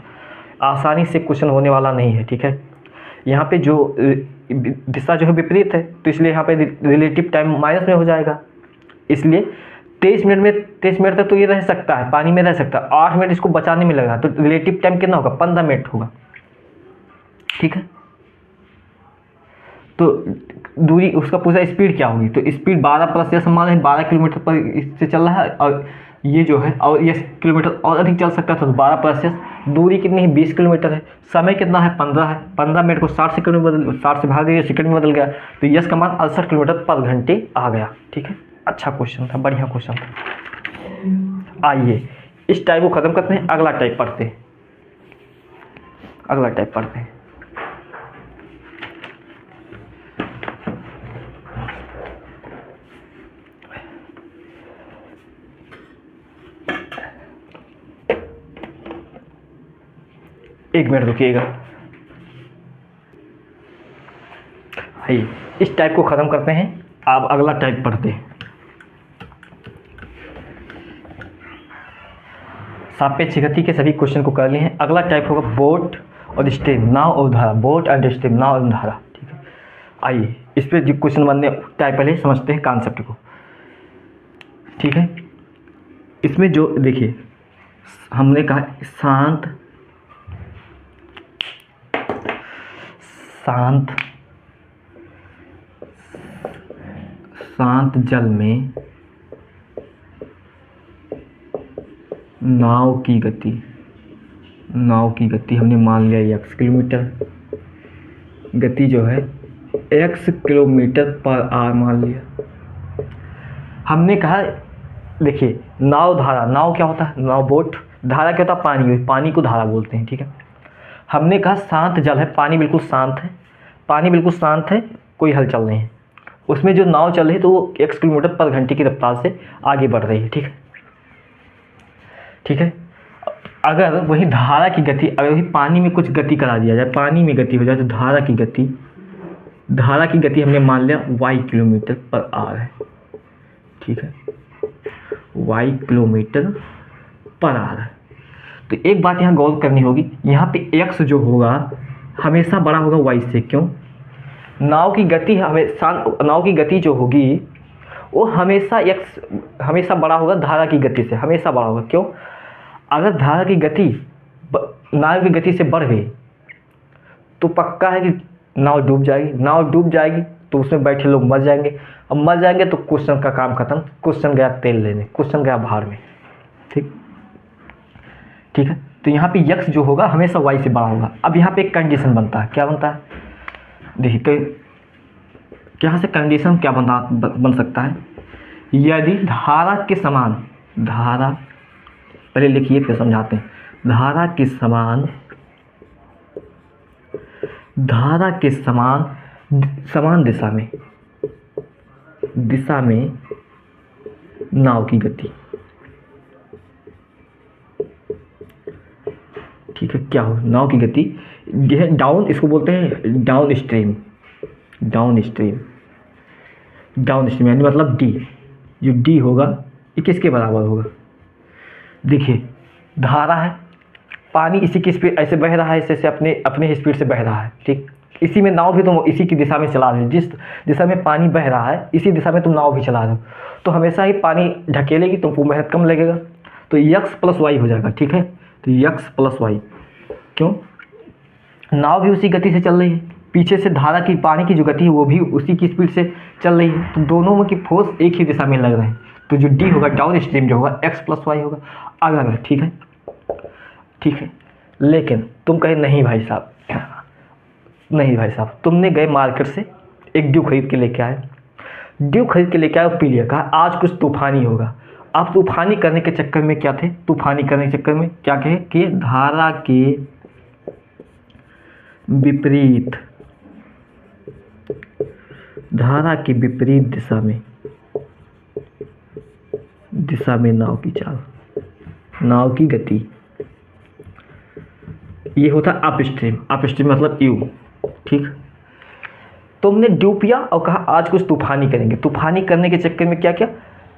आसानी से क्वेश्चन होने वाला नहीं है, ठीक है। यहाँ पे जो दिशा जो है विपरीत है तो इसलिए यहाँ पे रिलेटिव टाइम माइनस में हो जाएगा, इसलिए 23 मिनट तक तो ये रह सकता है, पानी में रह सकता है, 8 मिनट इसको बचाने में लगा, तो रिलेटिव टाइम कितना होगा, 15 मिनट होगा, ठीक है। तो दूरी उसका पूरा स्पीड क्या होगी, तो स्पीड 12 प्लस या समान है, 12 किलोमीटर पर इससे चल रहा है और ये जो है और ये किलोमीटर और अधिक चल सकता था, तो 12 प्लस एस, दूरी कितनी है 20 किलोमीटर है, समय कितना है 15 है, 15 मिनट को 60 सेकंड में बदल, 60 से भाग दिया सेकंड में बदल गया, तो यस का मान 68 किलोमीटर पर घंटे आ गया, ठीक है। अच्छा क्वेश्चन था, बढ़िया क्वेश्चन था। आइए इस टाइप को ख़त्म करते हैं, अगला टाइप पढ़ते हैं, अगला टाइप पढ़ते हैं। एक मिनट रुकिएगा, आइए इस टाइप को ख़त्म करते हैं, आप अगला टाइप पढ़ते हैं। सापेक्ष गति के सभी क्वेश्चन को कर लिए हैं, अगला टाइप होगा बोट और स्ट्रीम, नाव और धारा, बोट एंड स्ट्रीम, नाव और धारा, ठीक है। आइए इस पर जो क्वेश्चन बनने टाइप पहले समझते हैं कॉन्सेप्ट को, ठीक है। इसमें जो देखिए हमने कहा शांत शांत जल में नाव की गति हमने मान लिया x किलोमीटर, गति जो है x किलोमीटर पर आवर मान लिया। हमने कहा देखिए नाव धारा, नाव क्या होता है, नाव बोट, धारा क्या होता है पानी, पानी को धारा बोलते हैं, ठीक है। हमने कहा शांत जल है, पानी बिल्कुल शांत है, पानी बिल्कुल शांत है, कोई हलचल नहीं है, उसमें जो नाव चल रही है तो वो x किलोमीटर पर घंटे की रफ्तार से आगे बढ़ रही है, ठीक है, ठीक है। अगर वही धारा की गति, अगर वही पानी में कुछ गति करा दिया जाए, पानी में गति हो जाए, तो धारा की गति हमने मान लिया y किलोमीटर पर आवर है, ठीक है, y किलोमीटर पर आवर है। तो एक बात यहाँ गौर करनी होगी, यहाँ पे x जो होगा हमेशा बड़ा होगा y से। क्यों? नाव की गति जो होगी वो हमेशा बड़ा होगा धारा की गति से, हमेशा बड़ा होगा। क्यों? अगर धारा की गति नाव की गति से बढ़ गई तो पक्का है कि नाव डूब जाएगी, तो उसमें बैठे लोग मर जाएंगे, अब मर जाएंगे तो क्वेश्चन का काम खत्म, क्वेश्चन गया तेल लेने, क्वेश्चन गया बाहर में, ठीक है। तो यहाँ पे x जो होगा हमेशा y से बड़ा होगा। अब यहाँ पे एक कंडीशन बनता है, क्या बनता है देखिए, तो यहाँ से कंडीशन क्या बन सकता है, यदि धारा के समान, धारा पहले लिखिए फिर समझाते हैं, धारा के समान दिशा में नाव की गति, ठीक है, क्या हो नाव की गति डाउन, इसको बोलते हैं डाउन स्ट्रीम यानी मतलब डी, जो डी होगा ये किसके बराबर होगा। देखिए धारा है, पानी इसी की स्पीड ऐसे बह रहा है, ऐसे अपने स्पीड से बह रहा है, ठीक, इसी में नाव भी तुम इसी की दिशा में चला रहे हो, जिस दिशा में पानी बह रहा है इसी दिशा में तुम नाव भी चला रहे हो, तो हमेशा ही पानी ढकेलेगी, तुमको मेहनत कम लगेगा, तो x प्लस वाई हो जाएगा, ठीक है। तो x प्लस वाई, क्यों? नाव भी उसी गति से चल रही है, पीछे से धारा की, पानी की जो गति है वो भी उसी की स्पीड से चल रही है, तो दोनों में की फोर्स एक ही दिशा में लग रहे हैं, तो जो d होगा डाउन स्ट्रीम जो होगा x प्लस वाई होगा, अगर ठीक है। लेकिन तुम कहे नहीं भाई साहब, तुमने गए मार्केट से एक ड्यू खरीद के लेके आए, पी लिया, कहा आज कुछ तूफानी होगा। आप तूफानी करने के चक्कर में क्या थे, क्या कहे कि धारा के विपरीत दिशा में नाव की चाल, नाव की गति, ये होता अपस्ट्रीम मतलब यू, ठीक। तुमने ड्यू पिया और कहा आज कुछ तूफानी करेंगे, तूफानी करने के चक्कर में क्या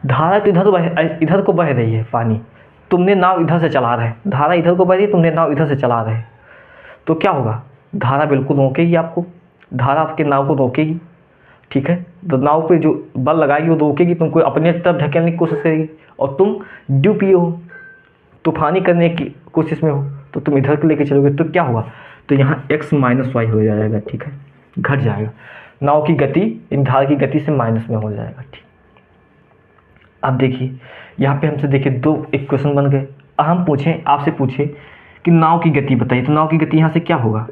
धारा तो इधर को बह रही है पानी, तुमने नाव इधर से चला रहे, धारा इधर को बह रही है, तुमने नाव इधर से चला रहे, तो क्या होगा, धारा बिल्कुल रोकेगी आपको, धारा आपके नाव को रोकेगी, ठीक है। तो नाव पे जो बल लगाएगी वो रोकेगी, तुमको अपने तरफ ढकेलने की कोशिश करेगी, और तुम ड्यू पिए हो, तूफानी करने की कोशिश में हो, तो तुम इधर को लेके चलोगे, तो क्या होगा, तो यहाँ x माइनस वाई हो जाएगा, ठीक है, घट जाएगा, नाव की गति इन धारा की गति से माइनस में हो जाएगा, ठीक। अब देखिए यहाँ पे हमसे देखिए दो इक्वेशन बन गए। हम आपसे पूछे कि नाव की गति बताइए, तो नाव की गति यहाँ से क्या होगा,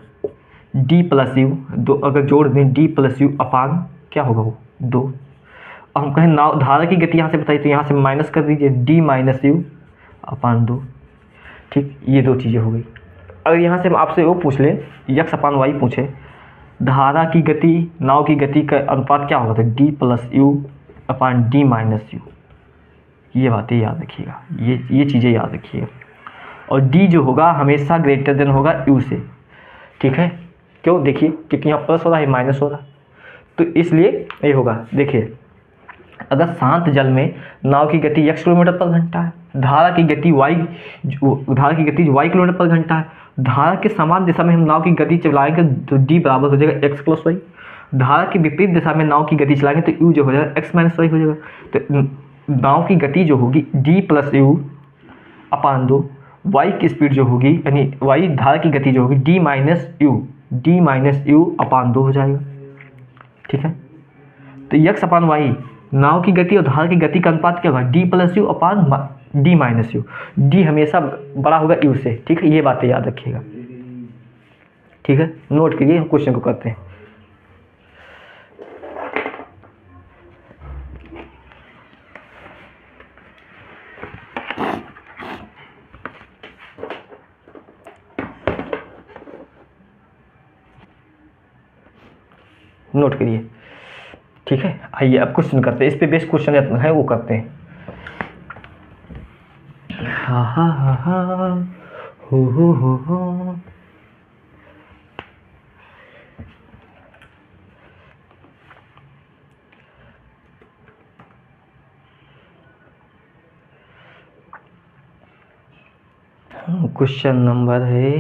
d प्लस यू, दो अगर जोड़ दें d प्लस यू अपान क्या होगा वो 2। अब हम कहें नाव धारा की गति यहाँ से बताइए, तो यहाँ से माइनस कर दीजिए d माइनस यू अपान 2, ठीक, ये दो चीज़ें हो गई। अगर यहाँ से हम आपसे वो पूछ लें x अपान वाई पूछे, धारा की गति नाव की गति का अनुपात क्या होगा, तो d plus you upon d minus you, ये बातें याद रखिएगा, ये चीज़ें याद रखिएगा। और d जो होगा हमेशा ग्रेटर देन होगा u से, ठीक है। क्यों? देखिए क्योंकि यहाँ प्लस हो रहा है माइनस हो रहा है, तो इसलिए ये होगा। देखिए अगर शांत जल में नाव की गति x किलोमीटर पर घंटा है, धारा की गति y किलोमीटर पर घंटा है, धारा के समान दिशा में हम नाव की गति चलाएंगे तो d बराबर हो जाएगा x प्लस वाई, धारा की विपरीत दिशा में नाव की गति चलाएंगे तो u जो हो जाएगा x माइनस वाई हो जाएगा। तो नाव की गति जो होगी d plus you upon 2, y की स्पीड जो होगी यानी y धारा की गति जो होगी d माइनस यू अपान 2 हो जाएगा, ठीक है। तो x अपान वाई नाव की गति और धारा की गति का अनुपात क्या होगा, D plus you upon D minus you. D हमेशा बड़ा होगा यू से, ठीक है, ये बातें याद रखिएगा, ठीक है। नोट करिए, हम क्वेश्चन को करते हैं। नोट करिए, ठीक है। आइए अब क्वेश्चन करते हैं, इस पे बेस्ट क्वेश्चन है वो करते हैं। हा हा हा हा हो। क्वेश्चन नंबर है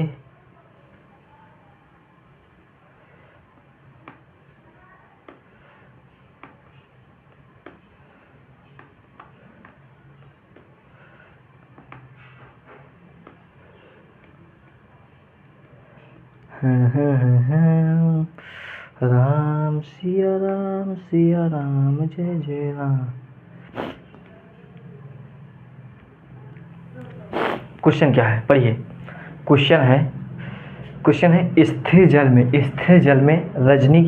राम सिया राम जय जय राम। क्वेश्चन क्या है, पढ़िए। क्वेश्चन है स्थिर जल में रजनी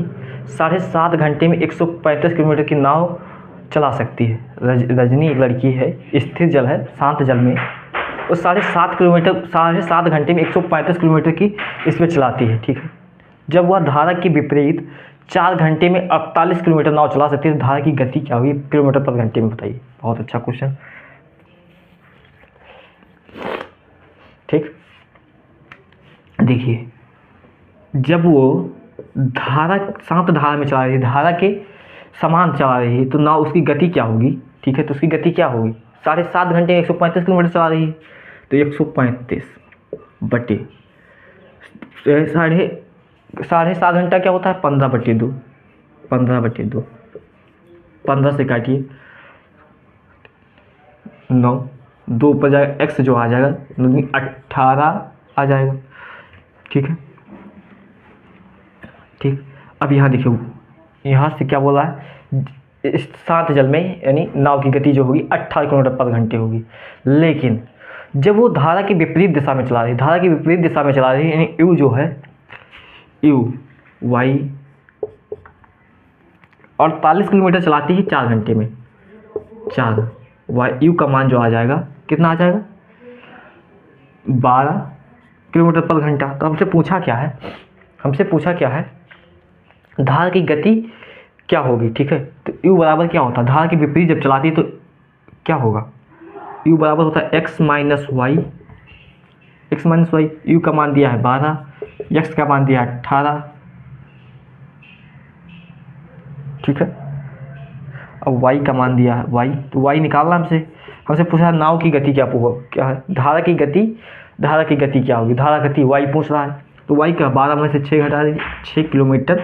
7.5 घंटे में 135 किलोमीटर की नाव चला सकती है। रजनी एक लड़की है, स्थिर जल है, शांत जल में, वो 7.5 घंटे में 135 किलोमीटर की इसमें चलाती है, ठीक है। जब वह धारा के विपरीत 4 घंटे में 48 किलोमीटर नाव चला सकती है तो धारा की गति क्या होगी किलोमीटर पर घंटे में, बताइए। बहुत अच्छा क्वेश्चन, ठीक। देखिए, जब वो शांत धारा में चला रही है, धारा के समान चला रही है, तो नाव उसकी गति क्या होगी, ठीक है। तो उसकी गति क्या होगी, 7.5 घंटे में 135 किलोमीटर चला रही है, तो 135 बटे 7.5 घंटा क्या होता है, 15/2, 15/2, 15 से काटिए 9, 2 पर जाएगा x जो आ जाएगा 18 आ जाएगा, ठीक है, ठीक। अब यहाँ देखिए, यहाँ से क्या बोला है, इस शांत जल में यानी नाव की गति जो होगी 18 किलोमीटर पर घंटे होगी। लेकिन जब वो धारा की विपरीत दिशा में चला रही है, यानी यू जो है, यू वाई 48 किलोमीटर चलाती है 4 घंटे में, 4 वाई यू का मान जो आ जाएगा कितना आ जाएगा, 12 किलोमीटर पर घंटा। तो हमसे पूछा क्या है, धारा की गति क्या होगी, ठीक है। तो यू बराबर क्या होता है, धारा के विपरीत जब चलाती है तो क्या होगा, यू बराबर होता है x माइनस वाई, यू का मान दिया है 12, x का मान दिया है 18, ठीक है। अब y का मान दिया है y, तो y निकालना हमसे पूछा नाव की गति क्या है, धारा की गति क्या होगी, धारा गति y पूछ रहा है, तो y का 12 में से 6 घटा दीजिए, 6 किलोमीटर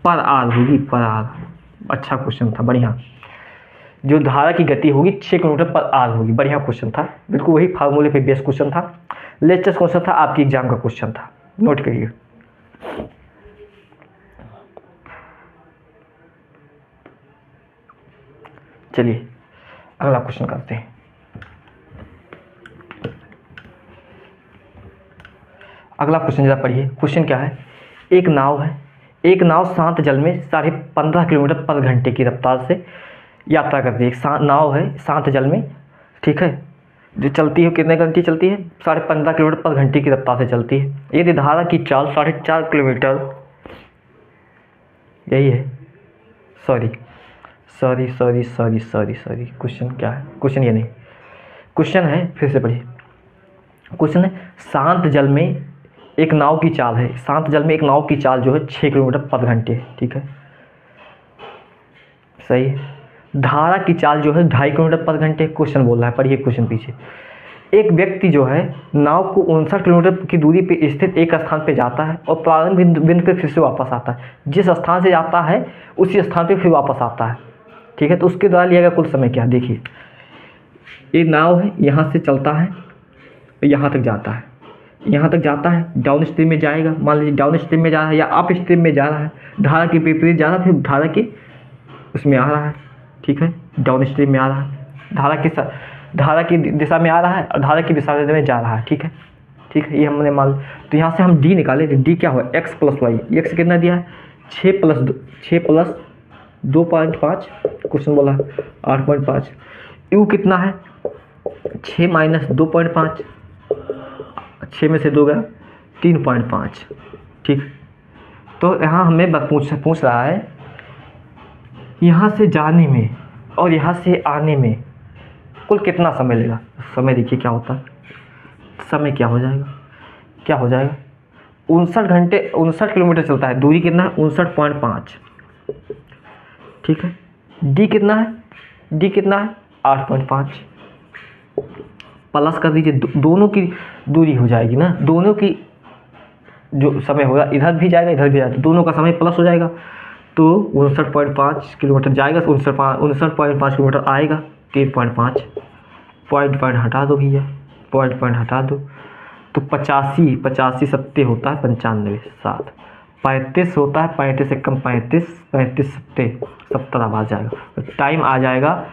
पर आवर होगी, पर आवर। अच्छा क्वेश्चन था, बढ़िया। जो धारा की गति होगी 6 किलोमीटर पर आवर होगी, बढ़िया क्वेश्चन था, बिल्कुल वही फार्मूले पे बेस्ड क्वेश्चन था, लेटेस्ट क्वेश्चन था, आपकी एग्जाम का क्वेश्चन था, नोट करिए। चलिए अगला क्वेश्चन करते हैं। अगला क्वेश्चन जरा पढ़िए। क्वेश्चन क्या है, एक नाव शांत जल में 15.5 किलोमीटर पर घंटे की रफ्तार से यात्रा करती है। एक नाव है शांत जल में, ठीक है, जो चलती है कितने घंटे चलती है, 15.5 किलोमीटर पर घंटे की रफ्तार से चलती है। यदि धारा की चाल 4.5 किलोमीटर, यही है, सॉरी, क्वेश्चन क्या है, क्वेश्चन ये नहीं, क्वेश्चन है, फिर से पढ़िए। क्वेश्चन है, शांत जल में एक नाव की चाल जो है 6 किलोमीटर पर घंटे, ठीक है, सही है। धारा की चाल जो है 2.5 किलोमीटर पर घंटे, क्वेश्चन बोल रहा है, पढ़िए क्वेश्चन पीछे। एक व्यक्ति जो है नाव को 59 किलोमीटर की दूरी पे स्थित एक स्थान पे जाता है और प्रारंभिक बिंदु पे फिर से वापस आता है। जिस स्थान से जाता है उसी स्थान पे फिर वापस आता है, ठीक है। तो उसके द्वारा लिया गया कुल समय क्या, देखिए ये नाव है, यहाँ से चलता है, यहाँ तक जाता है, डाउन स्ट्रीम में जाएगा, मान लीजिए डाउन स्ट्रीम में जा रहा है या अप स्ट्रीम में जा रहा है, धारा के विपरीत जा रहा है, फिर धारा के उसमें आ रहा है, ठीक है, डाउन स्ट्रीम में आ रहा है, धारा की दिशा में आ रहा है और धारा की दिशा में जा रहा है। ठीक है, ठीक है, ये हमने मान। तो यहाँ से हम डी निकाले, तो डी क्या हुआ, एक्स प्लस वाई। एक्स कितना दिया है, 6 प्लस 2.5, क्वेश्चन बोला है 8.5। यू कितना है, 6 माइनस 2.5, 6 में से 2 गया 3.5। ठीक, तो यहाँ हमें पूछ रहा है यहाँ से जाने में और यहाँ से आने में कुल कितना समय लेगा। समय देखिए क्या होता है, समय क्या हो जाएगा, 59 किलोमीटर चलता है, दूरी कितना है 59.5। ठीक है, डी कितना है 8.5, प्लस कर दीजिए, दोनों की दूरी हो जाएगी ना, दोनों की जो समय होगा इधर भी जाएगा, दोनों का समय प्लस हो जाएगा। तो 59.5 किलोमीटर जाएगा, 59.5 किलोमीटर आएगा, 3.5 पॉइंट हटा दो भैया, पॉइंट हटा दो। तो 85 सत्ते होता है 95, 7 35 होता है, 35 से कम 35 सत्ते 70 आवाज जाएगा। टाइम आ जाएगा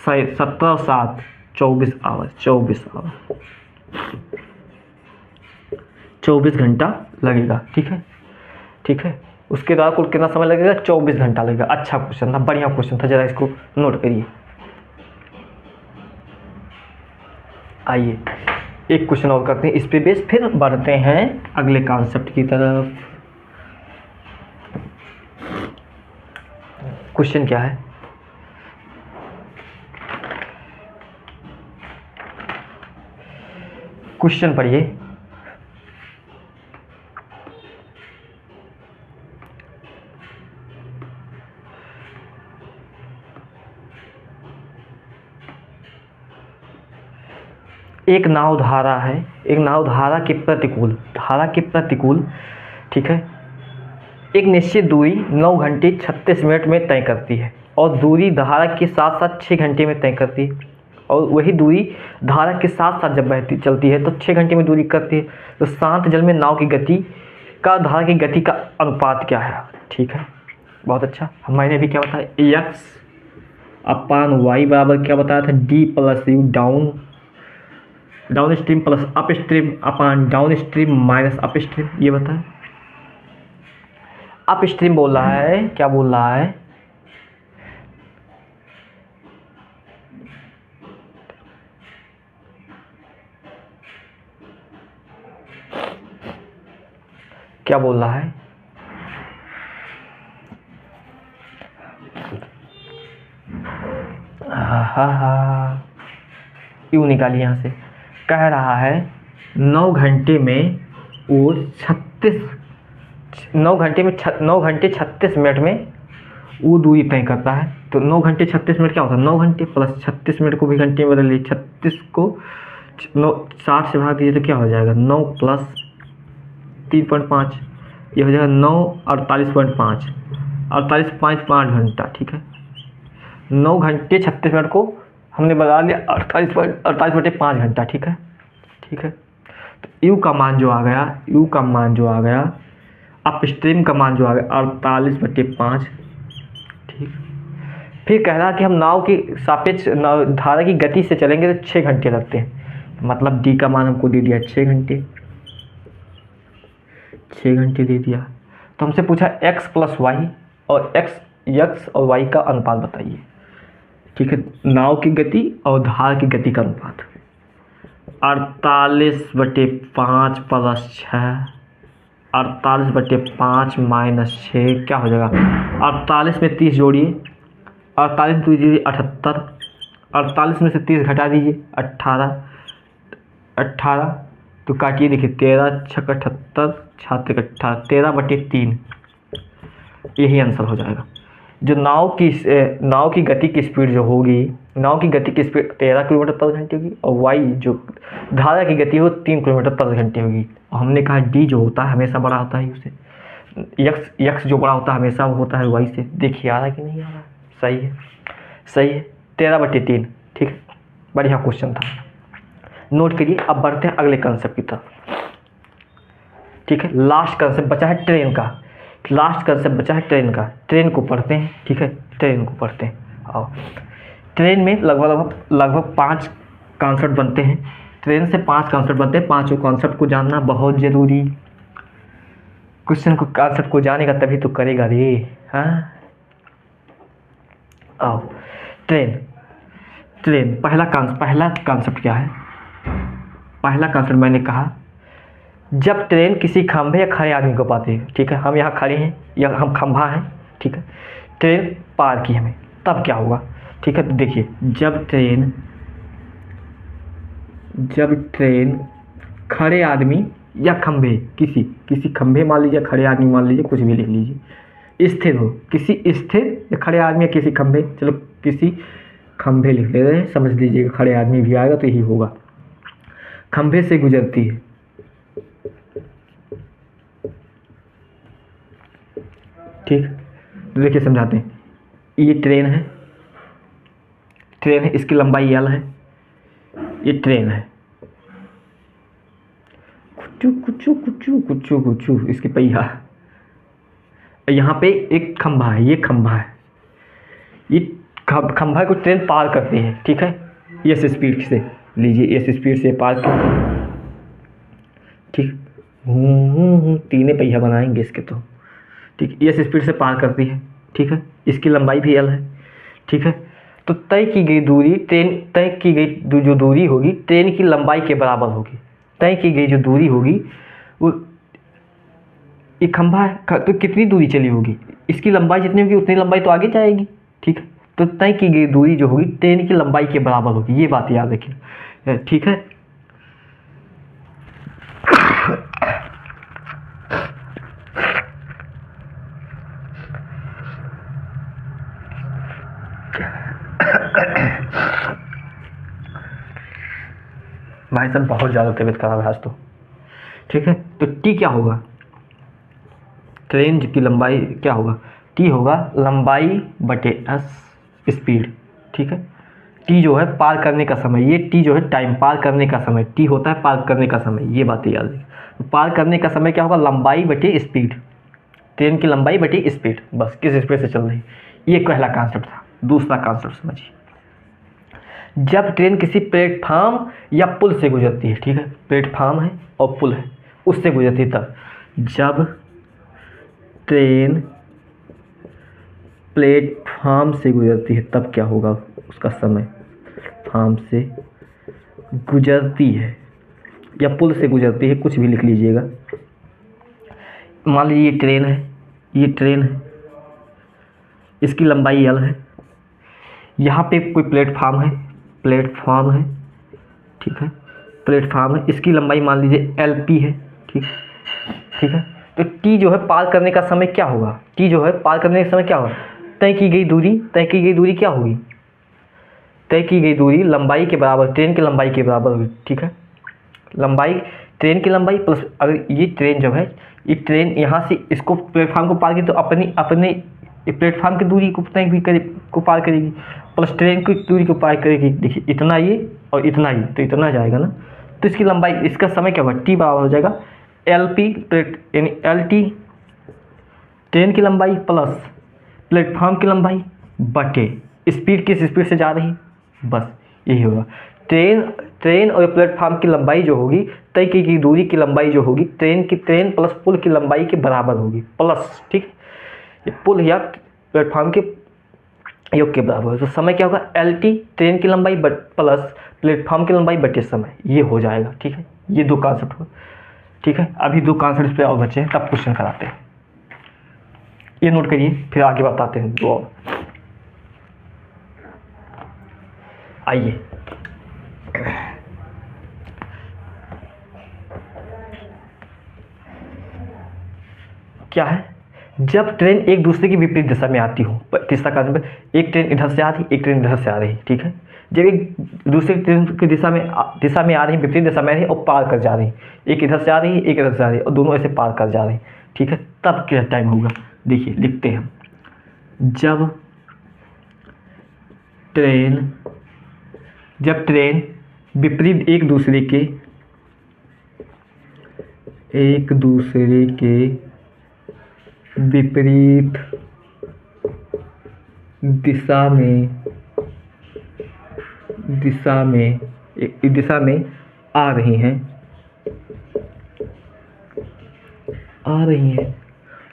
17 और 7 24 आवर, 24 घंटा लगेगा। ठीक है, उसके बाद कुल कितना समय लगेगा, 24 घंटा लगेगा। अच्छा क्वेश्चन था, बढ़िया क्वेश्चन था, जरा इसको नोट करिए। आइए एक क्वेश्चन और करते हैं, इस पे बेस फिर बढ़ते हैं अगले कॉन्सेप्ट की तरफ। क्वेश्चन क्या है, क्वेश्चन पढ़िए। एक नाव धारा के प्रतिकूल, ठीक है, एक निश्चित दूरी 9 घंटे 36 मिनट में तय करती है और दूरी धारा के साथ साथ 6 घंटे में तय करती है, और वही दूरी धारा के साथ साथ जब चलती है तो 6 घंटे में दूरी करती है। तो शांत जल में नाव की गति का धारा की गति का अनुपात क्या है। ठीक है, बहुत अच्छा। मैंने भी क्या बताया, एक्स अपान वाई बराबर क्या बताया था, D plus you down stream plus up stream upon down stream minus up stream. ये बताएं, अप स्ट्रीम बोल रहा है, क्या बोल रहा है, क्या बोल रहा है, यू निकालिए यहाँ से। कह रहा है 9 घंटे में वो 9 घंटे 36 मिनट में वो दूरी तय करता है। तो 9 घंटे 36 मिनट क्या होता है, 9 घंटे प्लस 36 मिनट को भी घंटे में बदल लीजिए, 36 को 60 से भाग दीजिए तो क्या हो जाएगा, 9 प्लस 3.5, ये हो जाएगा 9 48.5, 48.5 घंटा। ठीक है, 9 घंटे 36 मिनट को हमने बता लिया 48.5 घंटा। ठीक है, तो यू का मान जो आ गया, अप स्ट्रीम का मान जो आ गया 48/5। ठीक, फिर कह रहा कि हम नाव की सापेक्ष धारा की गति से चलेंगे तो 6 घंटे लगते हैं, मतलब डी का मान हमको दे दिया 6 घंटे दे दिया। तो हमसे पूछा एक्स प्लस वाई और एक्स और वाई का अनुपात बताइए। ठीक है, नाव की गति और धारा की गति का अनुपात 48/5 प्लस 6, 48/5 माइनस 6 क्या हो जाएगा, 48 में 30 जोड़िए, 48 में 30 जोड़िए 78, 48 में से 30 घटा दीजिए 18 तो काटिए, देखिए 13 6 78 6 18 13/3, यही आंसर हो जाएगा। जो नाव की गति की स्पीड जो होगी, नाव की गति की स्पीड 13 किलोमीटर प्रति घंटे होगी और वाई जो धारा की गति हो 3 किलोमीटर प्रति घंटे होगी। और हमने कहा डी जो होता है हमेशा बड़ा होता है उससे, यक्स जो बड़ा होता है हमेशा वो होता है वाई से। देखिए आ रहा है कि नहीं आ रहा है, सही है 13/3। ठीक है, बढ़िया क्वेश्चन था, नोट करिए। अब बढ़ते हैं अगले कंसेप्ट की तरफ। ठीक है, लास्ट कंसेप्ट बचा है ट्रेन का, ट्रेन को पढ़ते हैं। ठीक है, ट्रेन को पढ़ते हैं। आओ, ट्रेन में लगभग 5 कॉन्सेप्ट बनते हैं। ट्रेन से 5 कॉन्सेप्ट बनते हैं। 5 कॉन्सेप्ट को जानना बहुत ज़रूरी। क्वेश्चन को कॉन्सेप्ट को जानेगा तभी तो करेगा रे। हाँ, आओ, ट्रेन ट्रेन पहला कॉन्सेप्ट क्या है? पहला कॉन्सेप्ट मैंने कहा, जब ट्रेन किसी खंभे या खड़े आदमी को पाती है, ठीक है, हम यहाँ खड़े हैं या हम खंभा हैं, ठीक है, ट्रेन पार की हमें, तब क्या होगा? ठीक है, तो देखिए, जब ट्रेन खड़े आदमी या खंभे, किसी खंभे मान लीजिए, खड़े आदमी मान लीजिए, कुछ भी लिख लीजिए, स्थिर हो, किसी स्थिर या खड़े आदमी या किसी खंभे, चलो किसी खंभे लिख ले रहे हैं, समझ लीजिएगा, खड़े आदमी भी आएगा तो यही होगा। खंभे से गुजरती है, ठीक, तो देखिए समझाते हैं। ये ट्रेन है, इसकी लंबाई L है, ये ट्रेन है, कुचू इसके पहिया, यहाँ पे एक खंभा है, ये खंभा है, ये खंभा को ट्रेन पार करती है, ठीक है, इस स्पीड से लीजिए, इस स्पीड से पार कर, ठीक, तीन पहिया बनाएंगे इसके तो, ठीक, इस स्पीड से पार करती है, ठीक है, इसकी लंबाई भी L है, ठीक है, तो तय की गई जो दूरी होगी ट्रेन की लंबाई के बराबर होगी। तय की गई जो दूरी होगी वो, ये खंभा है तो कितनी दूरी चली होगी, इसकी लंबाई जितनी होगी उतनी लंबाई तो आगे जाएगी, ठीक है, तो तय की गई दूरी जो होगी ट्रेन की लंबाई के बराबर होगी, ये बात याद रखिए, ठीक है। भाई साहब बहुत ज़्यादा तबीयत खराब है आज तो, ठीक है, तो टी क्या होगा? ट्रेन की लंबाई क्या होगा? टी होगा लंबाई बटे एस स्पीड, ठीक है। टी जो है पार करने का समय, ये टी जो है टाइम, पार करने का समय, टी होता है पार करने का समय, ये बात याद रखिए। तो पार करने का समय क्या होगा? लंबाई बटे स्पीड, ट्रेन की लंबाई बटे स्पीड, बस किस स्पीड से चल रही, ये पहला कॉन्सेप्ट था। दूसरा कॉन्सेप्ट समझिए, जब ट्रेन किसी प्लेटफार्म या पुल से गुजरती है, ठीक है, प्लेटफार्म है और पुल है, उससे गुजरती है, तब जब ट्रेन प्लेटफार्म से गुजरती है तब क्या होगा उसका समय? फार्म से गुजरती है या पुल से गुजरती है, कुछ भी लिख लीजिएगा। मान लीजिए ये ट्रेन है, इसकी लंबाई L है, यहाँ पे कोई प्लेटफार्म है, ठीक है, प्लेटफार्म है, इसकी लंबाई मान लीजिए LP है, ठीक है। तो T जो है पार करने का समय क्या होगा? T जो है पार करने का समय क्या होगा? तय की गई दूरी क्या होगी? तय की गई दूरी लंबाई के बराबर, ट्रेन की लंबाई के बराबर होगी, ठीक है। लंबाई, ट्रेन की लंबाई प्लस, अगर ये ट्रेन जो है, ये ट्रेन यहाँ से इसको प्लेटफार्म को पार की तो अपने प्लेटफार्म की दूरी को पार करेगी, प्लस ट्रेन की दूरी को पार करेगी। देखिए इतना ये और इतना ये, तो इतना जाएगा ना, तो इसकी लंबाई, इसका समय क्या होगा? टी बराबर हो जाएगा LP यानी LT ट्रेन की लंबाई प्लस प्लेटफार्म की लंबाई बटे स्पीड, किस स्पीड से जा रही, बस यही होगा। ट्रेन और प्लेटफार्म की लंबाई जो होगी, तय की गई दूरी की लंबाई जो होगी ट्रेन प्लस पुल की लंबाई के बराबर होगी, प्लस, ठीक, ये पुल या प्लेटफार्म के योग के बराबर। तो समय क्या होगा? LT ट्रेन की लंबाई प्लस प्लेटफार्म की लंबाई बटे समय, ये हो जाएगा, ठीक है। ये दो कॉन्सेप्ट हो, ठीक है। अभी दो कॉन्सेप्ट पे और बचे हैं, तब क्वेश्चन कराते हैं, ये नोट करिए, फिर आगे बताते हैं दो और। आइए, क्या है? जब ट्रेन एक दूसरे की विपरीत दिशा में आती हो, तीसरा कारण, एक ट्रेन इधर से आ रही, एक ट्रेन इधर से आ रही, ठीक है। जब एक दूसरी ट्रेन की दिशा में आ रही, विपरीत दिशा में आ रही और पार कर जा रही, एक इधर से आ रही, एक इधर से आ रही और दोनों ऐसे पार कर जा रही, ठीक है, तब क्या टाइम होगा? देखिए लिखते हैं, जब ट्रेन विपरीत एक दूसरे के विपरीत दिशा में आ रही हैं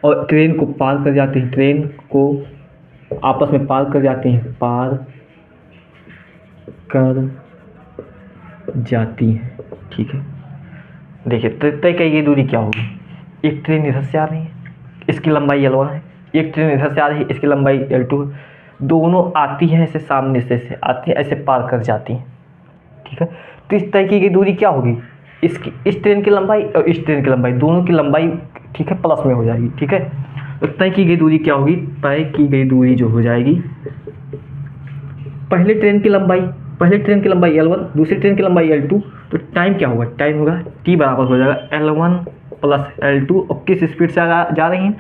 और ट्रेन को पार कर जाती हैं, ट्रेन को आपस में पार कर जाती हैं, ठीक है। देखिए तय की ये दूरी क्या होगी, एक ट्रेन इधर से आ रही है, इसकी लंबाई L1 है, एक ट्रेन इधर से आ रही है, इसकी लंबाई L2 है, दोनों आती हैं ऐसे सामने से आती हैं, ऐसे पार कर जाती हैं, ठीक है। तो इस तय की गई दूरी क्या होगी, इस ट्रेन की लंबाई और इस ट्रेन की लंबाई, दोनों की लंबाई, ठीक है, प्लस में हो जाएगी, ठीक है। तो तय की गई दूरी क्या होगी, तय की गई दूरी जो हो जाएगी, पहले ट्रेन की लंबाई L1, दूसरी ट्रेन की लंबाई L2, तो टाइम क्या होगा, टाइम होगा T बराबर हो जाएगा L1 प्लस L2। और किस स्पीड से जा रही हैं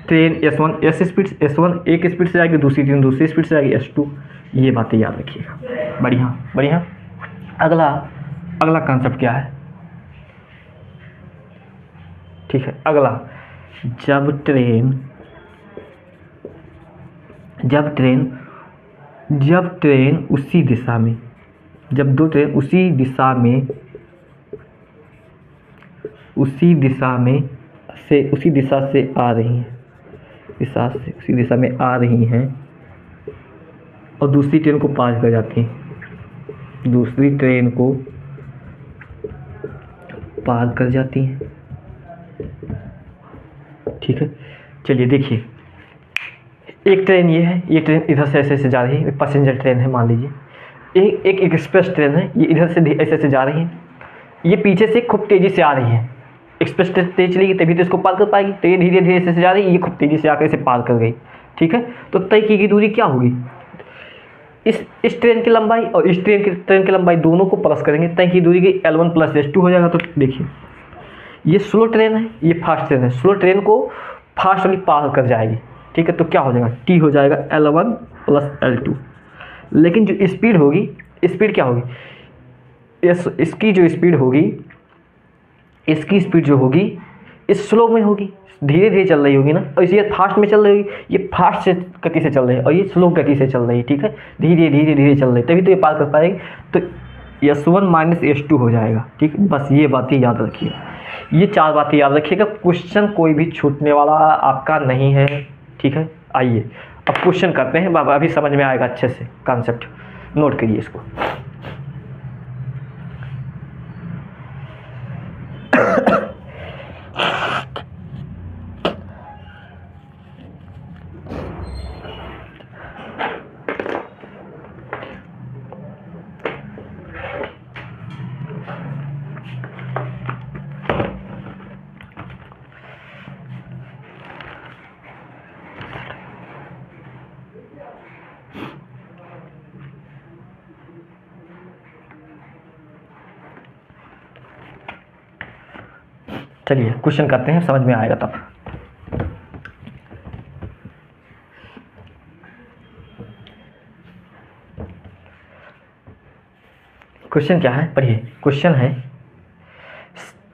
ट्रेन, S1 एक स्पीड से जाएगी, दूसरी ट्रेन दूसरी स्पीड से जाएगी S2। ये बातें याद रखिएगा, बढ़िया। अगला कॉन्सेप्ट क्या है, ठीक है। अगला, जब ट्रेन उसी दिशा में, जब दो ट्रेन उसी दिशा से आ रही हैं, और दूसरी ट्रेन को पार कर जाती हैं, ठीक है। चलिए देखिए, एक ट्रेन ये है, ये ट्रेन इधर से ऐसे जा रही है, पैसेंजर ट्रेन है मान लीजिए, एक एक्सप्रेस ट्रेन है, ये इधर से ऐसे जा रही है, ये पीछे से खूब तेज़ी से आ रही है, एक्सप्रेस ट्रेन तेज चलेगी तभी तो इसको पार कर पाएगी, तो ये धीरे धीरे से जा रही है, ये खूब तेज़ी से आकर इसे पार कर गई, ठीक है। तो तय की गई दूरी क्या होगी, इस ट्रेन की लंबाई और इस ट्रेन की लंबाई दोनों को प्लस करेंगे, तय की दूरी की L1 प्लस S2 हो जाएगा। तो देखिए, ये स्लो ट्रेन है, ये फास्ट ट्रेन है, स्लो ट्रेन को फास्ट वाली पार कर जाएगी, ठीक है। तो क्या हो जाएगा, T हो जाएगा L1 प्लस L2। लेकिन जो स्पीड होगी, स्पीड क्या होगी, इसकी स्पीड जो होगी इस स्लो में होगी, धीरे धीरे चल रही होगी ना, और ये फास्ट में चल रही होगी, ये फास्ट से गति से चल रही है और ये स्लो गति से चल रही है, ठीक है, धीरे धीरे चल रही है, तभी तो ये पार कर पाएगी। तो S1 माइनस S2 हो जाएगा, ठीक है। बस ये बातें याद रखिए, ये 4 बातें याद रखिएगा, क्वेश्चन कोई भी छूटने वाला आपका नहीं है, ठीक है। आइए अब क्वेश्चन करते हैं, अभी समझ में आएगा अच्छे से कॉन्सेप्ट, नोट करिए इसको। चलिए क्वेश्चन करते हैं, समझ में आएगा तब। क्वेश्चन क्या है, पढ़िए। क्वेश्चन है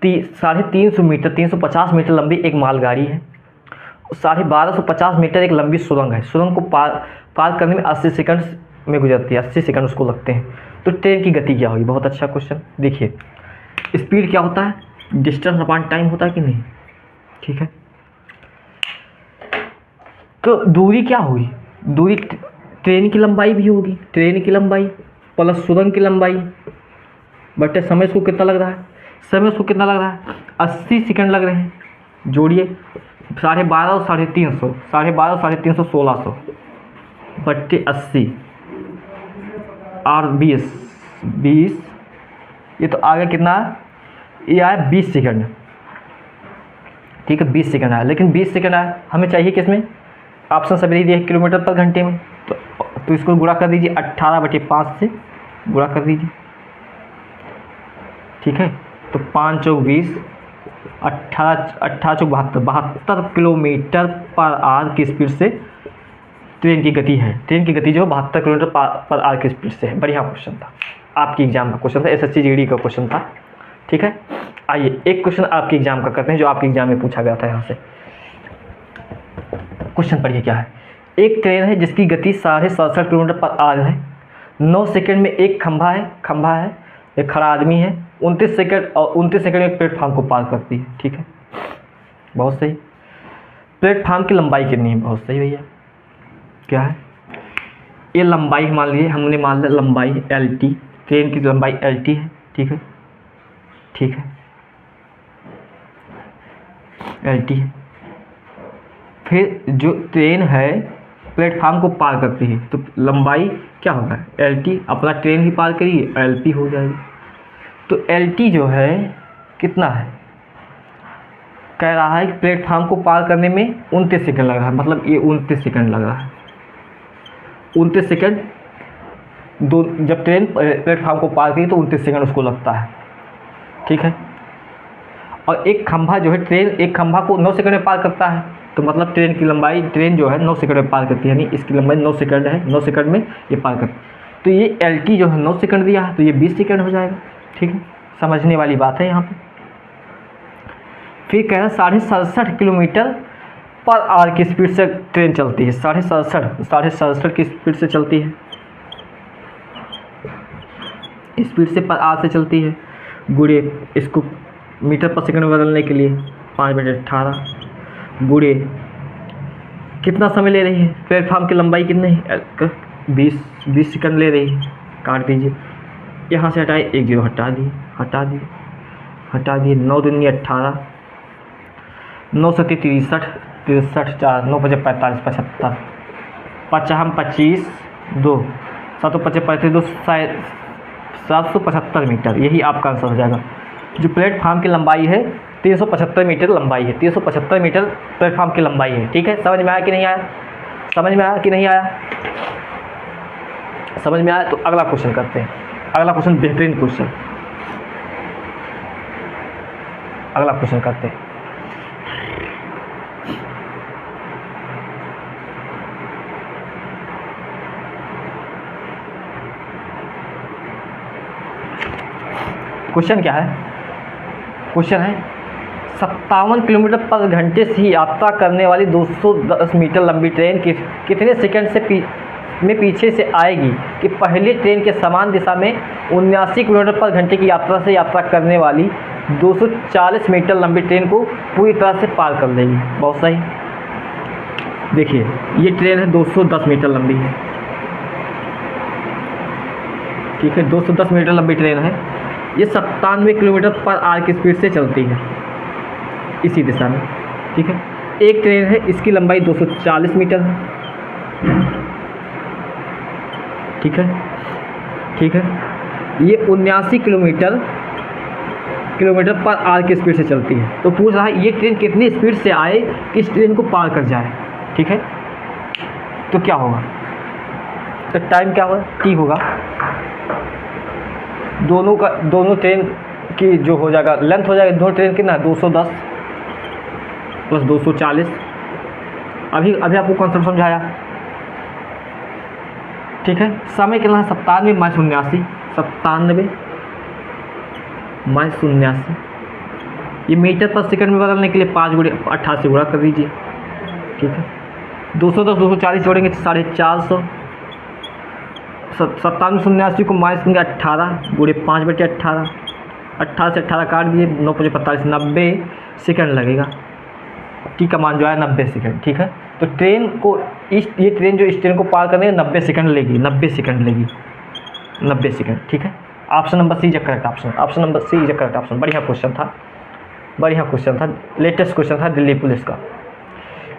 350 मीटर 350 मीटर लंबी एक मालगाड़ी है, 1250 मीटर एक लंबी सुरंग है, सुरंग को पार करने में 80 सेकंड में गुजरती है, 80 सेकंड उसको लगते हैं। तो ट्रेन की गति क्या होगी, बहुत अच्छा क्वेश्चन। देखिए, स्पीड क्या होता है, डिस्टेंस अपॉन टाइम होता है कि नहीं, ठीक है। तो दूरी क्या होगी, दूरी ट्रेन की लंबाई भी होगी, ट्रेन की लंबाई प्लस सुरंग की लंबाई बटे समय इसको कितना लग रहा है, 80 सेकंड लग रहे हैं, जोड़िए 12.5 और 350, 12.5 350 1600 बट्टे 80 और 20, ये तो आगे कितना, ये आया 20 सेकंड, ठीक है, 20 सेकंड आया। लेकिन 20 सेकंड आया, हमें चाहिए किसमें, ऑप्शन सभी दे दिए किलोमीटर पर घंटे में, तो इसको गुणा कर दीजिए 18/5 से गुणा कर दीजिए, ठीक है। तो 5 चौक 20, 18 चौक 72 किलोमीटर पर आवर की स्पीड से ट्रेन की गति है, ट्रेन की गति जो 72 किलोमीटर पर आवर की स्पीड से है। बढ़िया क्वेश्चन था, आपकी एग्जाम का क्वेश्चन था, SSC GD का क्वेश्चन था, ठीक है। आइए एक क्वेश्चन आपके एग्जाम का करते हैं, जो आपके एग्जाम में पूछा गया था। यहाँ से क्वेश्चन पढ़िए क्या है, एक ट्रेन है जिसकी गति 67.5 किलोमीटर पर आवर है। 9 सेकंड में एक खंभा है, एक खड़ा आदमी है। 29 सेकंड में एक प्लेटफार्म को पार करती है। ठीक है, बहुत सही। प्लेटफार्म की लंबाई कितनी है? बहुत सही भैया। क्या है ये लंबाई? मान लीजिए हमने मान लिया लंबाई LT, ट्रेन की लंबाई LT है। ठीक है, ठीक है, LT है। फिर जो ट्रेन है प्लेटफार्म को पार करती है तो लंबाई क्या होगा? LT। अपना ट्रेन ही पार करिए, LP हो जाएगी। तो LT जो है कितना है? कह रहा है कि प्लेटफार्म को पार करने में 29 सेकंड लग रहा है, मतलब ये 29 सेकंड लग रहा है। 29 सेकंड जब ट्रेन प्लेटफार्म को पार करी तो 29 सेकंड उसको लगता है। ठीक है, और एक खंभा जो है, ट्रेन एक खंभा को 9 सेकंड में पार करता है, तो मतलब ट्रेन की लंबाई, ट्रेन जो है 9 सेकंड में पार करती है, यानी इसकी लंबाई 9 सेकंड है। 9 सेकंड में ये पार करती है। तो ये LT जो है 9 सेकंड दिया है, तो ये 20 सेकंड हो जाएगा। ठीक है, समझने वाली बात है यहाँ पे। फिर कह रहा है 67.5 किलोमीटर पर आवर की स्पीड से ट्रेन चलती है। 67.5 की स्पीड से चलती है, स्पीड से पर आवर से चलती है। गुड़े इसको मीटर पर सेकंड में बदलने के लिए 5 बटे 18 गुड़े कितना समय ले रही है? प्लेटफार्म की लंबाई कितनी है? 20 सेकंड ले रही है। काट दीजिए, यहाँ से हटाए, 1 0 हटा दिए। 9 दूनी 18, 9 सती 63, 4 9 5 45, 75, 25 2 7 5 35 2 775 मीटर। यही आपका आंसर हो जाएगा। जो प्लेटफार्म की लंबाई है 375 मीटर लंबाई है। 375 मीटर प्लेटफार्म की लंबाई है। ठीक है, समझ में आया कि नहीं आया? समझ में आया कि नहीं आया? समझ में आया तो अगला क्वेश्चन करते हैं। अगला क्वेश्चन बेहतरीन क्वेश्चन, अगला क्वेश्चन करते हैं। क्वेश्चन क्या है? क्वेश्चन है 57 किलोमीटर पर घंटे से यात्रा करने वाली 210 मीटर लंबी ट्रेन कितने सेकंड से पीछे से आएगी कि पहले ट्रेन के समान दिशा में 79 किलोमीटर पर घंटे की यात्रा करने वाली 240 मीटर लंबी ट्रेन को पूरी तरह से पार कर लेगी। बहुत सही। देखिए ये ट्रेन है 210 मीटर लंबी है। ठीक है, 210 मीटर लंबी ट्रेन है। ये 97 किलोमीटर पर आवर की स्पीड से चलती है इसी दिशा में। ठीक है, एक ट्रेन है, इसकी लंबाई 240 मीटर है। ठीक है, ठीक है, ये 79 किलोमीटर पर आवर की स्पीड से चलती है। तो पूछ रहा है ये ट्रेन कितनी स्पीड से आए कि इस ट्रेन को पार कर जाए। ठीक है, तो क्या होगा? तो टाइम क्या होगा? T होगा। दोनों ट्रेन की जो हो जाएगा लेंथ हो जाएगा, दोनों ट्रेन कितना 210 प्लस 240। अभी आपको कॉन्सेप्ट समझाया। ठीक है, समय कितना है? 97 माइनस 79, 97 माइनस 79। ये मीटर पर सेकंड में बदलने के लिए 5 गुणे 88 गुणा कर दीजिए। ठीक है, 210 240 जोड़ेंगे 450। 97 79 को माइनस करेंगे 18 गुणे 5 बटे 18, 18 से 18 काट दिए, 9 5 45, 90 सेकंड लगेगा। टी का मान जो है 90 सेकंड। ठीक है, तो ट्रेन को ये ट्रेन जो इस ट्रेन को पार करने 90 सेकंड लेगी, 90 सेकंड। ठीक है, option number C is correct option. Option number C is correct option. बढ़िया क्वेश्चन था, लेटेस्ट क्वेश्चन था दिल्ली पुलिस का।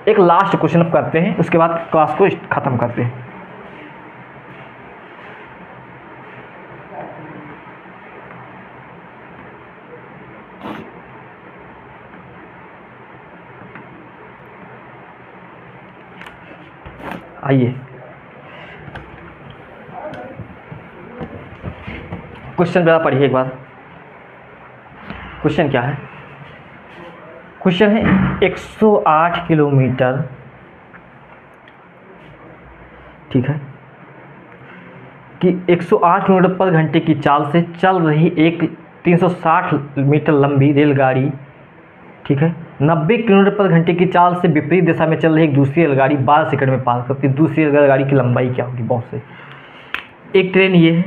एक लास्ट क्वेश्चन अब करते हैं, उसके बाद क्लास को ख़त्म करते हैं। आइए क्वेश्चन ज़रा पढ़िए एक बार। क्वेश्चन क्या है? क्वेश्चन है 108 किलोमीटर। ठीक है, कि 108 किलोमीटर पर घंटे की चाल से चल रही एक 360 मीटर लंबी रेलगाड़ी, ठीक है, 90 किलोमीटर पर घंटे की चाल से विपरीत दिशा में चल रही एक दूसरी रेलगाड़ी 12 सेकंड में पार करती है। दूसरी रेलगाड़ी की लंबाई क्या होगी? बहुत से, एक ट्रेन ये है,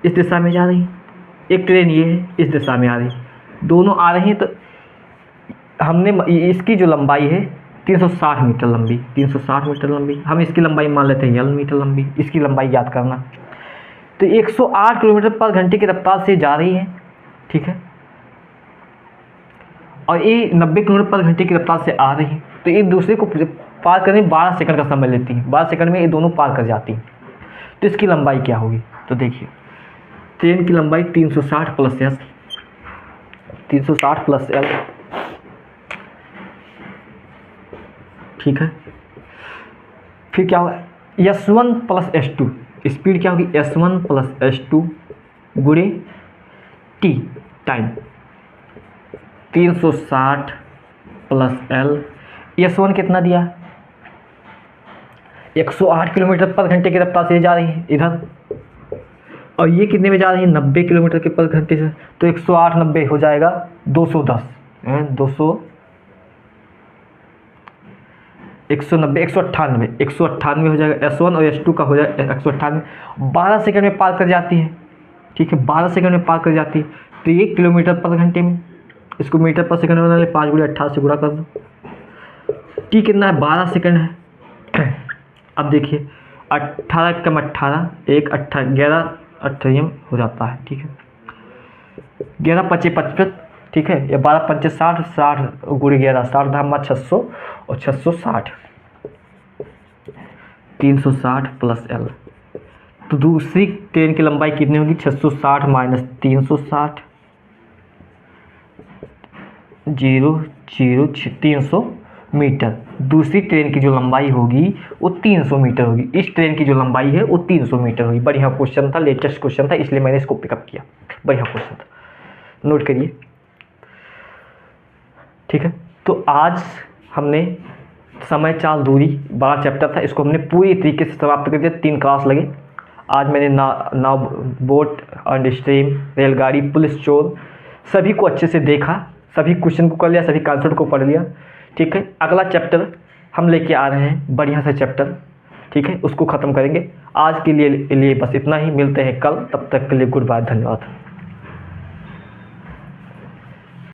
इस दिशा में जा रही है, एक ट्रेन ये है, इस दिशा में आ रही है, दोनों आ रही हैं। तो हमने इसकी जो लंबाई है 360 मीटर लंबी, 360 मीटर लंबी, हम इसकी लंबाई मान लेते हैं L मीटर लंबी। इसकी लंबाई याद करना। तो 108 किलोमीटर पर घंटे की रफ्तार से जा रही है, ठीक है, और ये 90 किलोमीटर पर घंटे की रफ्तार से आ रही है। तो एक दूसरे को पार करने में 12 सेकंड का समय लेती है। 12 सेकंड में ये दोनों पार कर जाती हैं। तो इसकी लंबाई क्या होगी? तो देखिए, ट्रेन की लंबाई 360 प्लस एस, 360 प्लस एल, ठीक है। फिर क्या होगा? S1 प्लस S2, स्पीड क्या होगी? S1 प्लस S2 गुणे T time, 360 plus L। S1 कितना दिया? 108 किलोमीटर पर घंटे की रफ्तार से जा रही है इधर, और ये कितने में जा रही है? 90 किलोमीटर के पर घंटे से। तो 108 90 हो जाएगा 210, 190 198 हो जाएगा। S1 और S2 का हो जाएगा 198। 12 सेकंड में पार कर जाती है, ठीक है, 12 सेकंड में पार कर जाती है। तो 1 किलोमीटर पर घंटे में, इसको मीटर पर सेकंड में बना ले, 5 × 18 से गुणा कर दो। टी कितना है? 12 सेकंड है। अब देखिए, 18 कम 18 1 11 18 हो जाता है, ठीक है, 11 5 55, ठीक है, या 12 5 60, 60 गुणे 11, 60 धामा 600 और 660, 360 प्लस L। तो दूसरी ट्रेन की लंबाई कितनी होगी? 660 माइनस 360, 300 मीटर। दूसरी ट्रेन की जो लंबाई होगी वो 300 मीटर होगी। इस ट्रेन की जो लंबाई है वो 300 मीटर होगी। बढ़िया क्वेश्चन था, लेटेस्ट क्वेश्चन था, इसलिए मैंने इसको पिकअप किया। बढ़िया क्वेश्चन था, नोट करिए, ठीक है। तो आज हमने समय चाल दूरी 12 चैप्टर था, इसको हमने पूरी तरीके से समाप्त कर दिया। 3 क्लास लगे। आज मैंने नाव, बोट, अंडर स्ट्रीम, रेलगाड़ी, पुलिस, चोर, सभी को अच्छे से देखा, सभी क्वेश्चन को कर लिया, सभी कॉन्सेप्ट को पढ़ लिया, ठीक है। अगला चैप्टर हम लेके आ रहे हैं, बढ़िया सा चैप्टर, ठीक है, उसको ख़त्म करेंगे। आज के लिए बस इतना ही। मिलते हैं कल, तब तक के लिए गुड बाय, धन्यवाद।